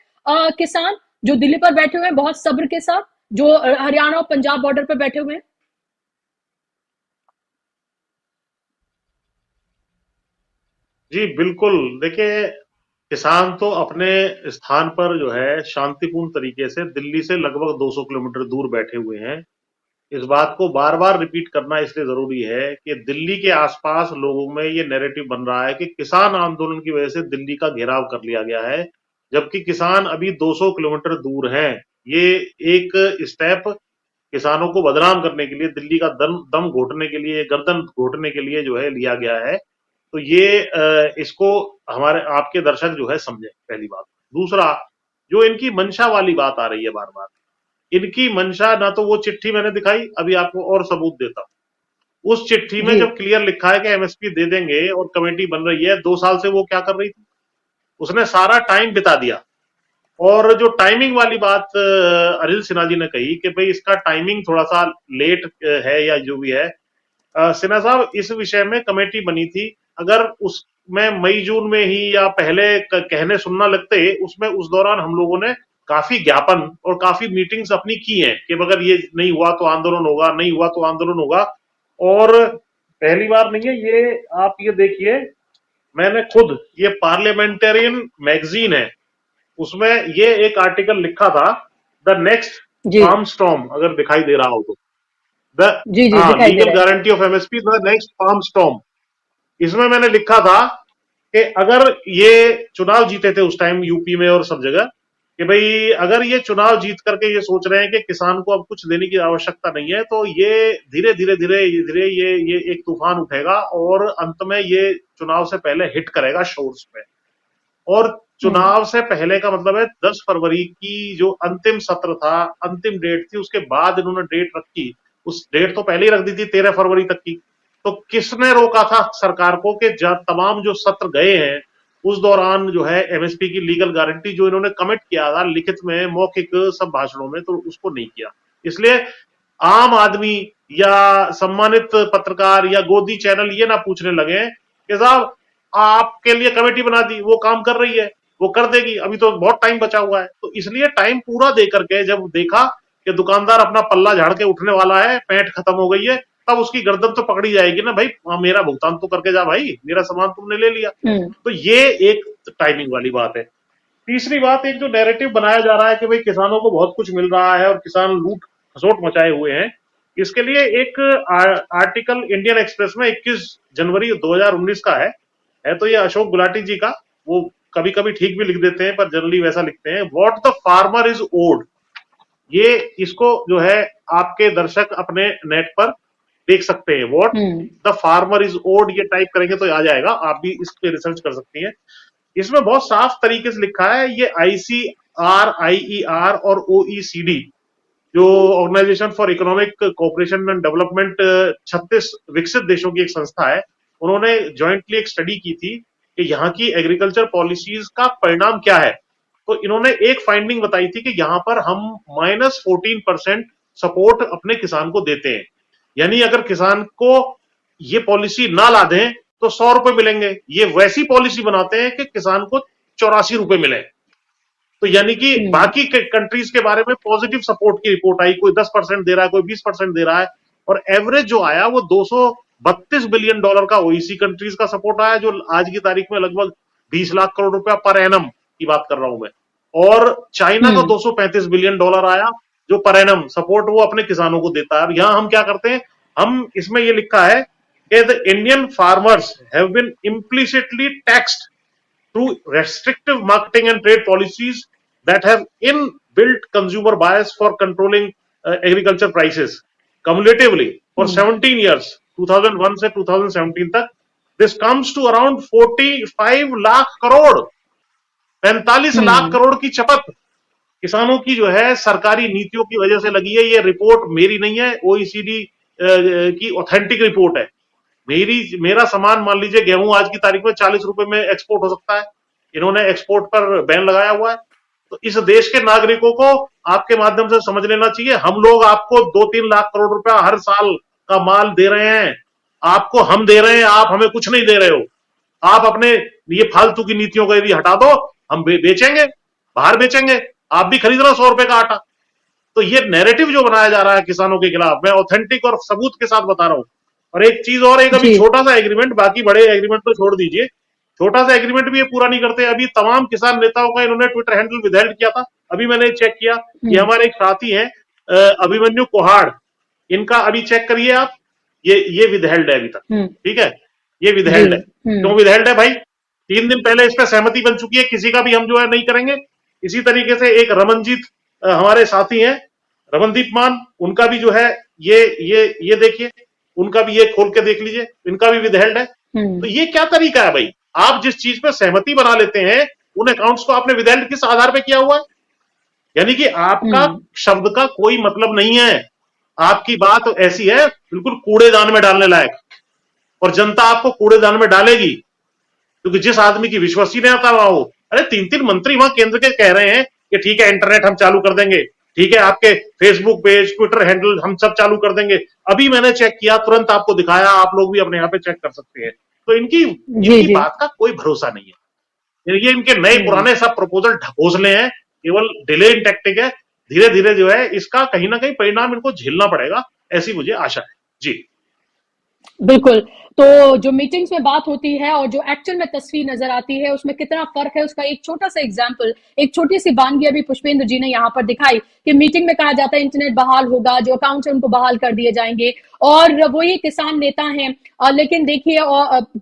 किसान जो दिल्ली पर बैठे हुए हैं बहुत सब्र के साथ, जो हरियाणा और पंजाब बॉर्डर पर बैठे हुए हैं? जी बिल्कुल। देखिए, किसान तो अपने स्थान पर जो है शांतिपूर्ण तरीके से दिल्ली से लगभग 200 किलोमीटर दूर बैठे हुए हैं। इस बात को बार बार रिपीट करना इसलिए जरूरी है कि दिल्ली के आसपास लोगों में ये नैरेटिव बन रहा है कि किसान आंदोलन की वजह से दिल्ली का घेराव कर लिया गया है, जबकि किसान अभी 200 किलोमीटर दूर हैं। ये एक स्टेप किसानों को बदनाम करने के लिए, दिल्ली का दम दम घोटने के लिए, गर्दन घोटने के लिए जो है लिया गया है। तो ये इसको हमारे आपके दर्शक जो है समझे, पहली बात। दूसरा, जो इनकी मंशा वाली बात आ रही है बार बार, इनकी मंशा ना तो वो चिट्ठी मैंने दिखाई, अभी आपको और सबूत देता हूं। उस चिट्ठी में जी जब क्लियर लिखा है कि एमएसपी दे देंगे और कमेटी बन रही है, 2 साल से वो क्या कर रही थी? उसने सारा टाइम बिता दिया। और जो टाइमिंग वाली बात अनिल सिन्हा जी ने कही कि भाई इसका टाइमिंग थोड़ा सा लेट है या जो भी है, सिन्हा साहब इस विषय में कमेटी बनी थी। अगर उसमें मई जून में ही या पहले कहने सुनना लगते, उसमें उस दौरान हम लोगों ने काफी ज्ञापन और काफी मीटिंग्स अपनी की हैं कि अगर ये नहीं हुआ तो आंदोलन होगा, नहीं हुआ तो आंदोलन होगा। और पहली बार नहीं है ये, आप ये देखिए, मैंने खुद, ये पार्लियामेंटेरियन मैगजीन है, उसमें ये एक आर्टिकल लिखा था, the next G farm storm, अगर दिखाई दे रहा हो तो, द जी जी दिखाई दे लीगल रहा है। Guarantee of MSP, the next farm storm. इसमें मैंने लिखा था कि अगर ये चुनाव जीते थे उस टाइम यूपी में और सब जगह, कि भाई अगर ये चुनाव जीत करके ये सोच रहे हैं कि किसान को अब कुछ देने की आवश्यकता नहीं है, तो ये धीरे धीरे धीरे धीरे ये एक तूफान उठेगा और अंत में ये चुनाव से पहले हिट करेगा शोर्स पे। और चुनाव से पहले का मतलब है 10 फरवरी की जो अंतिम सत्र था, अंतिम डेट थी, उसके बाद इन्होंने डेट रखी। उस डेट तो पहले ही रख दी थी 13 फरवरी तक की। तो किसने रोका था सरकार को कि तमाम जो सत्र गए हैं उस दौरान जो है एमएसपी की लीगल गारंटी जो इन्होंने कमिट किया था लिखित में, मौखिक सब भाषणों में, तो उसको नहीं किया। इसलिए आम आदमी या सम्मानित पत्रकार या गोदी चैनल ये ना पूछने लगे कि साहब आपके लिए कमेटी बना दी, वो काम कर रही है, वो कर देगी, अभी तो बहुत टाइम बचा हुआ है। तो इसलिए टाइम पूरा दे करके जब देखा कि दुकानदार अपना पल्ला झाड़ के उठने वाला है, पैंट खत्म हो गई है, तब उसकी गर्दन तो पकड़ी जाएगी ना, भाई मेरा भुगतान तो करके जा, भाई मेरा सामान तुमने ले लिया। तो ये एक टाइमिंग वाली बात है। तीसरी बात, एक जो नैरेटिव बनाया जा रहा है कि भाई किसानों को बहुत कुछ मिल रहा है और किसान लूट खसोट मचाए हुए हैं, इसके लिए एक आर्टिकल इंडियन एक्सप्रेस में 21 जनवरी 2019 का है तो ये अशोक गुलाटी जी का, वो कभी कभी ठीक भी लिख देते हैं पर जनरली वैसा लिखते हैं, what the farmer is owed. ये इसको जो है आपके दर्शक अपने नेट पर देख सकते हैं, what the farmer is owed, ये टाइप करेंगे तो आ जाएगा, आप भी इस पे रिसर्च कर सकती हैं। इसमें बहुत साफ तरीके से लिखा है, ये ICR, IER और OECD जो organisation for economic cooperation and development 36 विकसित देशों की एक संस्था है, उन्होंने जॉइंटली एक स्टडी की थी कि यहाँ की एग्रीकल्चर पॉलिसीज का परिणाम क्या है। तो इन्होंने एक फाइंडिंग बताई थी कि यहाँ पर हम -14% सपोर्ट अपने किसान को देते हैं। यानी अगर किसान को ये पॉलिसी ना ला दें तो 100 रुपए मिलेंगे, ये वैसी पॉलिसी बनाते हैं कि किसान को 84 रुपए मिले। तो यानी कि बाकी कंट्रीज के बारे में पॉजिटिव सपोर्ट की रिपोर्ट आई, कोई 10% दे रहा है, कोई 20% दे रहा है, और एवरेज जो आया वो $232 बिलियन का ओईसी कंट्रीज का सपोर्ट आया, जो आज की तारीख में लगभग 20 लाख करोड़ रुपया पर एनम की बात कर रहा हूं मैं। और चाइना का $235 बिलियन आया, जो पर एनम सपोर्ट वो अपने किसानों को देता है। अब यहां हम क्या करते हैं, हम इसमें ये लिखा है कि the Indian farmers have been implicitly taxed through restrictive marketing and trade policies that have inbuilt consumer bias for controlling agriculture prices. Cumulatively, for 17 years, 2001 से 2017 तक, this comes to around 45 lakh crore, 45 lakh crore की चपत किसानों की जो है सरकारी नीतियों की वजह से लगी है। ये रिपोर्ट मेरी नहीं है, OECD की ऑथेंटिक रिपोर्ट है। मेरा सामान मान लीजिए गेहूं आज की तारीख में 40 रुपए में एक्सपोर्ट हो सकता है, इन्होंने एक्सपोर्ट पर बैन लगाया हुआ है। तो इस देश के नागरिकों को आपके माध्यम से समझ लेना चाहिए, हम लोग आपको 2-3 लाख करोड़ रुपया हर साल का माल दे रहे हैं, आपको हम दे रहे हैं, आप हमें कुछ नहीं दे रहे हो। आप अपने ये फालतू की नीतियों को यदि हटा दो, हम बेचेंगे, बाहर बेचेंगे, आप भी खरीद रहे हो 100 रुपए का आटा। तो ये नैरेटिव जो बनाया जा रहा है किसानों के खिलाफ, मैं ऑथेंटिक और सबूत के साथ बता रहा हूं। और एक चीज और, एक अभी छोटा सा एग्रीमेंट, बाकी बड़े एग्रीमेंट तो छोड़ दीजिए, छोटा सा एग्रीमेंट भी ये पूरा नहीं करते। अभी तमाम किसान नेताओं का इन्होंने ट्विटर हैंडल विदहेल्ड किया था, अभी मैंने चेक किया। ये हमारे एक साथी हैं अभिमन्यु कोहाड़, इनका अभी चेक करिए आप, ये विदहेल्ड है अभी तक, ठीक है, ये विदहेल्ड है। क्यों विदहेल्ड है भाई? 3 दिन पहले इस पर सहमति बन चुकी है, किसी का भी हम जो है नहीं करेंगे। इसी तरीके से एक रमनजीत हमारे साथी हैं, रमनदीप मान, उनका भी जो है ये देखिए, उनका भी ये खोल के देख लीजिए, इनका भी विदहेल्ड है। तो ये क्या तरीका है भाई? आप जिस चीज पे सहमति बना लेते हैं उन अकाउंट्स को आपने विदहेल्ड किस आधार पे किया हुआ है? यानी कि आपका शब्द का कोई मतलब नहीं है, आपकी बात ऐसी है बिल्कुल कूड़ेदान में डालने लायक, और जनता आपको कूड़ेदान में डालेगी, क्योंकि जिस आदमी की विश्वसनीयता ना हो। अरे 3-3 मंत्री वहां केंद्र के कह रहे हैं कि ठीक है इंटरनेट हम चालू कर देंगे, ठीक है आपके फेसबुक पेज, ट्विटर हैंडल हम सब चालू कर देंगे। अभी मैंने चेक किया, तुरंत आपको दिखाया, आप लोग भी अपने यहाँ पे चेक कर सकते हैं। तो इनकी बात का कोई भरोसा नहीं है। ये इनके नए पुराने सब प्रपोजल ढकोसले हैं, केवल डिले इन टैक्टिक है। धीरे धीरे जो है इसका कहीं ना कहीं परिणाम इनको झेलना पड़ेगा, ऐसी मुझे आशा है जी। बिल्कुल। तो जो मीटिंग्स में बात होती है और जो एक्चुअल में तस्वीर नजर आती है उसमें कितना फर्क है, उसका एक छोटा सा एग्जांपल, एक छोटी सी बानगी अभी पुष्पेंद्र जी ने यहाँ पर दिखाई कि मीटिंग में कहा जाता है इंटरनेट बहाल होगा, जो अकाउंट्स है उनको बहाल कर दिए जाएंगे, और वो ये किसान नेता हैं, लेकिन देखिए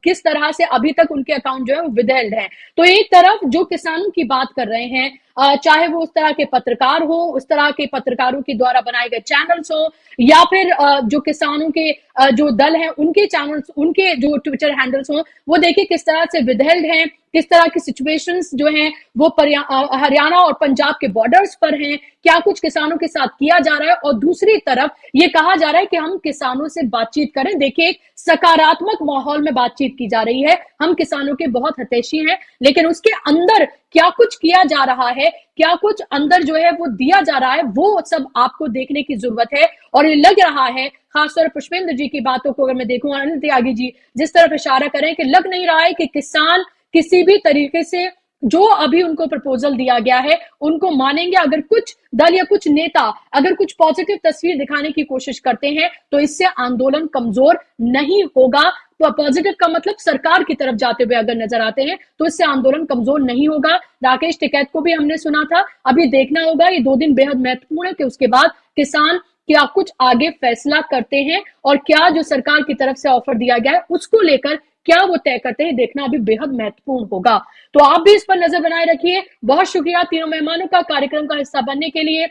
किस तरह से अभी तक उनके अकाउंट जो है वो विदहेल्ड है। तो एक तरफ जो किसानों की बात कर रहे हैं, चाहे वो उस तरह के पत्रकार हो, उस तरह के पत्रकारों के द्वारा बनाए गए चैनल्स हो, या फिर जो किसानों के जो दल हैं उनके चैनल्स, उनके जो ट्विटर हैंडल्स हो, वो देखिए किस तरह से विदहेल्ड हैं, किस तरह की सिचुएशंस जो हैं वो हरियाणा और पंजाब के बॉर्डर्स पर हैं, क्या कुछ किसानों के साथ किया जा रहा है, और दूसरी तरफ ये कहा जा रहा है कि हम किसानों से बातचीत करें। देखिए एक सकारात्मक माहौल में बातचीत की जा रही है, हम किसानों के बहुत हितैषी हैं, लेकिन उसके अंदर क्या कुछ किया जा रहा है, क्या कुछ अंदर जो है वो दिया जा रहा है, वो सब आपको देखने की जरूरत है। और ये लग रहा है, खासतौर पुष्पेंद्र जी की बातों को अगर मैं देखूं, अनिल त्यागी जी जिस तरफ इशारा करें, कि लग नहीं रहा है कि किसान किसी भी तरीके से जो अभी उनको प्रपोजल दिया गया है उनको मानेंगे। अगर कुछ दल या कुछ नेता अगर कुछ पॉजिटिव तस्वीर दिखाने की कोशिश करते हैं तो इससे आंदोलन कमजोर नहीं होगा। तो पॉजिटिव का मतलब सरकार की तरफ जाते हुए अगर नजर आते हैं तो इससे आंदोलन कमजोर नहीं होगा। राकेश टिकैत को भी हमने सुना था, अभी देखना होगा, ये 2 दिन बेहद महत्वपूर्ण है कि उसके बाद किसान क्या कुछ आगे फैसला करते हैं और क्या जो सरकार की तरफ से ऑफर दिया गया है उसको लेकर क्या वो तय करते हैं, देखना अभी बेहद महत्वपूर्ण होगा। तो आप भी इस पर नजर बनाए रखिए। बहुत शुक्रिया तीनों मेहमानों का कार्यक्रम का हिस्सा बनने के लिए।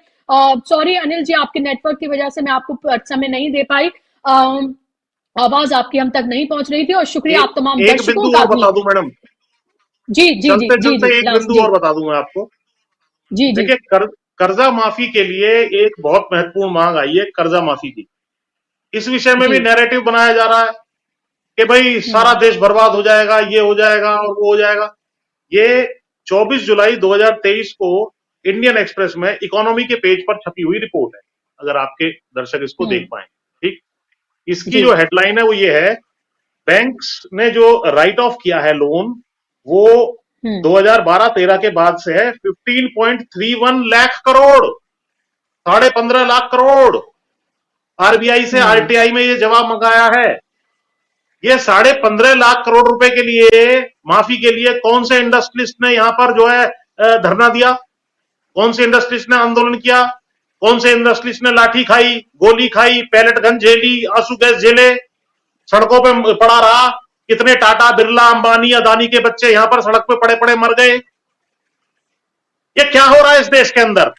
सॉरी अनिल जी, आपके नेटवर्क की वजह से मैं आपको समय नहीं दे पाई, आवाज आपकी हम तक नहीं पहुंच रही थी। और शुक्रिया आप तमाम दर्शकों का भी। बता दूं मैडम, जी जी जी जी एक बिंदु और बता दूं मैं आपको। जी जी, देखिए कर्जा माफी के लिए एक बहुत महत्वपूर्ण मांग आई है, कर्जा माफी की। इस विषय में भी नैरेटिव बनाया जा रहा है कि भाई सारा देश बर्बाद हो जाएगा, ये हो जाएगा और वो हो जाएगा। ये 24 जुलाई 2023 को इंडियन एक्सप्रेस में इकोनॉमी के पेज पर छपी हुई रिपोर्ट है, अगर आपके दर्शक इसको देख पाए। ठीक, इसकी जो हेडलाइन है वो ये है, बैंक्स ने जो राइट ऑफ किया है लोन वो 2012-13 के बाद से है 15.31 लाख करोड़, 15.5 लाख करोड़। आरबीआई से आरटीआई में ये जवाब मंगाया है। ये 15.5 लाख करोड़ रुपए के लिए माफी के लिए कौन से इंडस्ट्रियलिस्ट ने यहां पर जो है धरना दिया, कौन से इंडस्ट्रियलिस्ट ने आंदोलन किया, कौन से इंडस्ट्रियलिस्ट ने लाठी खाई, गोली खाई, पैलेट गन झेली, आंसू गैस झेले, सड़कों पे पड़ा रहा। कितने टाटा, बिरला, अंबानी, अदानी के बच्चे यहां पर सड़क पे पड़े पड़े मर गए। ये क्या हो रहा है इस देश के अंदर?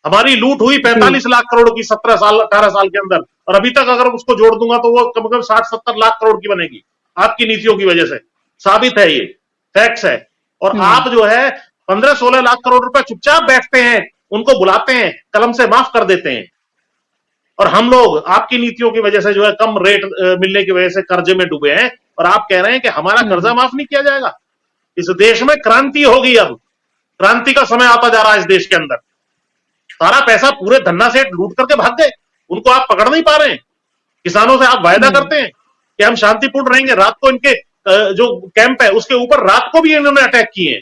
हमारी लूट हुई 45 लाख करोड़ की 17 साल 18 साल के अंदर, और अभी तक अगर उसको जोड़ दूंगा तो वो कम से कम 60-70 लाख करोड़ की बनेगी आपकी नीतियों की वजह से। साबित है, ये फैक्ट्स है। और आप जो है 15-16 लाख करोड़ रुपए चुपचाप बैठते हैं, उनको बुलाते हैं, कलम से माफ कर देते हैं। और हम लोग आपकी नीतियों की वजह से जो है कम रेट मिलने की वजह से कर्जे में डूबे हैं, और आप कह रहे हैं कि हमारा कर्जा माफ नहीं किया जाएगा। इस देश में क्रांति होगी, अब क्रांति का समय आता जा रहा है इस देश के अंदर। सारा पैसा पूरे धन्ना सेठ लूट करके भाग गए, उनको आप पकड़ नहीं पा रहे हैं। किसानों से आप वायदा करते हैं कि हम शांतिपूर्ण रहेंगे, रात को इनके जो कैंप है उसके ऊपर रात को भी इन्होंने अटैक किए हैं।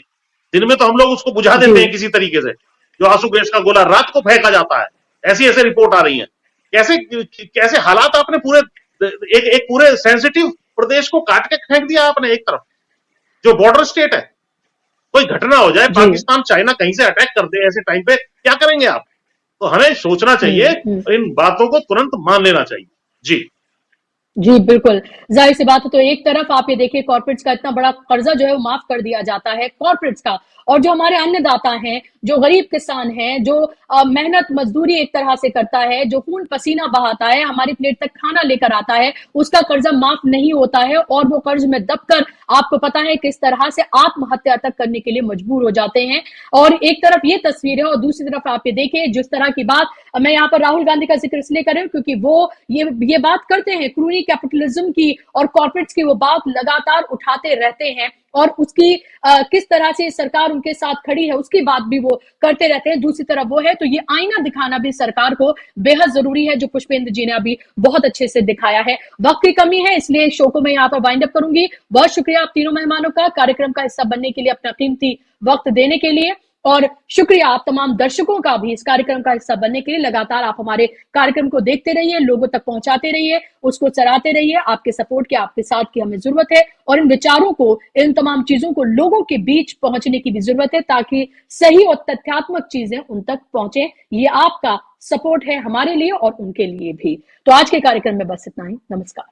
दिन में तो हम लोग उसको बुझा देते हैं किसी तरीके से, जो आंसू गैस का गोला रात को फेंका जाता है। ऐसी ऐसे रिपोर्ट आ रही है। कैसे हालात आपने पूरे एक पूरे सेंसिटिव प्रदेश को काट के फेंक दिया आपने एक तरफ। जो बॉर्डर स्टेट है। कोई घटना हो जाए, जी। पाकिस्तान चाइना कहीं से अटैक कर दे ऐसे टाइम पे, क्या करेंगे आप? तो हमें सोचना चाहिए, इन बातों को तुरंत मान लेना चाहिए। जी जी, बिल्कुल। ज़ाहिर सी बात है, तो एक तरफ आप ये देखिए कॉर्पोरेट्स का इतना बड़ा कर्जा जो है वो माफ कर दिया जाता है कॉर्पोरेट्स का, और जो हमारे अन्नदाता हैं, जो गरीब किसान हैं, जो मेहनत मजदूरी एक तरह से करता है, जो खून पसीना बहाता है, हमारी प्लेट तक खाना लेकर आता है, उसका कर्जा माफ नहीं होता है और वो कर्ज में दबकर आपको पता है किस तरह से आत्महत्या तक करने के लिए मजबूर हो जाते हैं। और एक तरफ ये तस्वीर है और दूसरी तरफ आप ये देखिए जिस तरह की बात, मैं यहाँ पर राहुल गांधी का जिक्र इसलिए कर रही हूँ क्योंकि वो ये बात करते हैं, क्रूनी कैपिटलिज्म की और कॉर्पोरेट्स की वो बात लगातार उठाते रहते हैं, और उसकी किस तरह से सरकार उनके साथ खड़ी है उसकी बात भी वो करते रहते हैं। दूसरी तरफ वो है, तो ये आईना दिखाना भी सरकार को बेहद जरूरी है, जो पुष्पेंद्र जी ने अभी बहुत अच्छे से दिखाया है। वक्त की कमी है, इसलिए शो को मैं यहाँ पर वाइंड अप करूंगी। बहुत शुक्रिया आप तीनों मेहमानों का कार्यक्रम का हिस्सा बनने के लिए, अपना कीमती वक्त देने के लिए, और शुक्रिया आप तमाम दर्शकों का भी इस कार्यक्रम का हिस्सा बनने के लिए। लगातार आप हमारे कार्यक्रम को देखते रहिए, लोगों तक पहुंचाते रहिए, उसको चलाते रहिए। आपके सपोर्ट की, आपके साथ की हमें जरूरत है, और इन विचारों को, इन तमाम चीजों को लोगों के बीच पहुंचने की भी जरूरत है, ताकि सही और तथ्यात्मक चीजें उन तक पहुंचे। ये आपका सपोर्ट है हमारे लिए और उनके लिए भी। तो आज के कार्यक्रम में बस इतना ही। नमस्कार।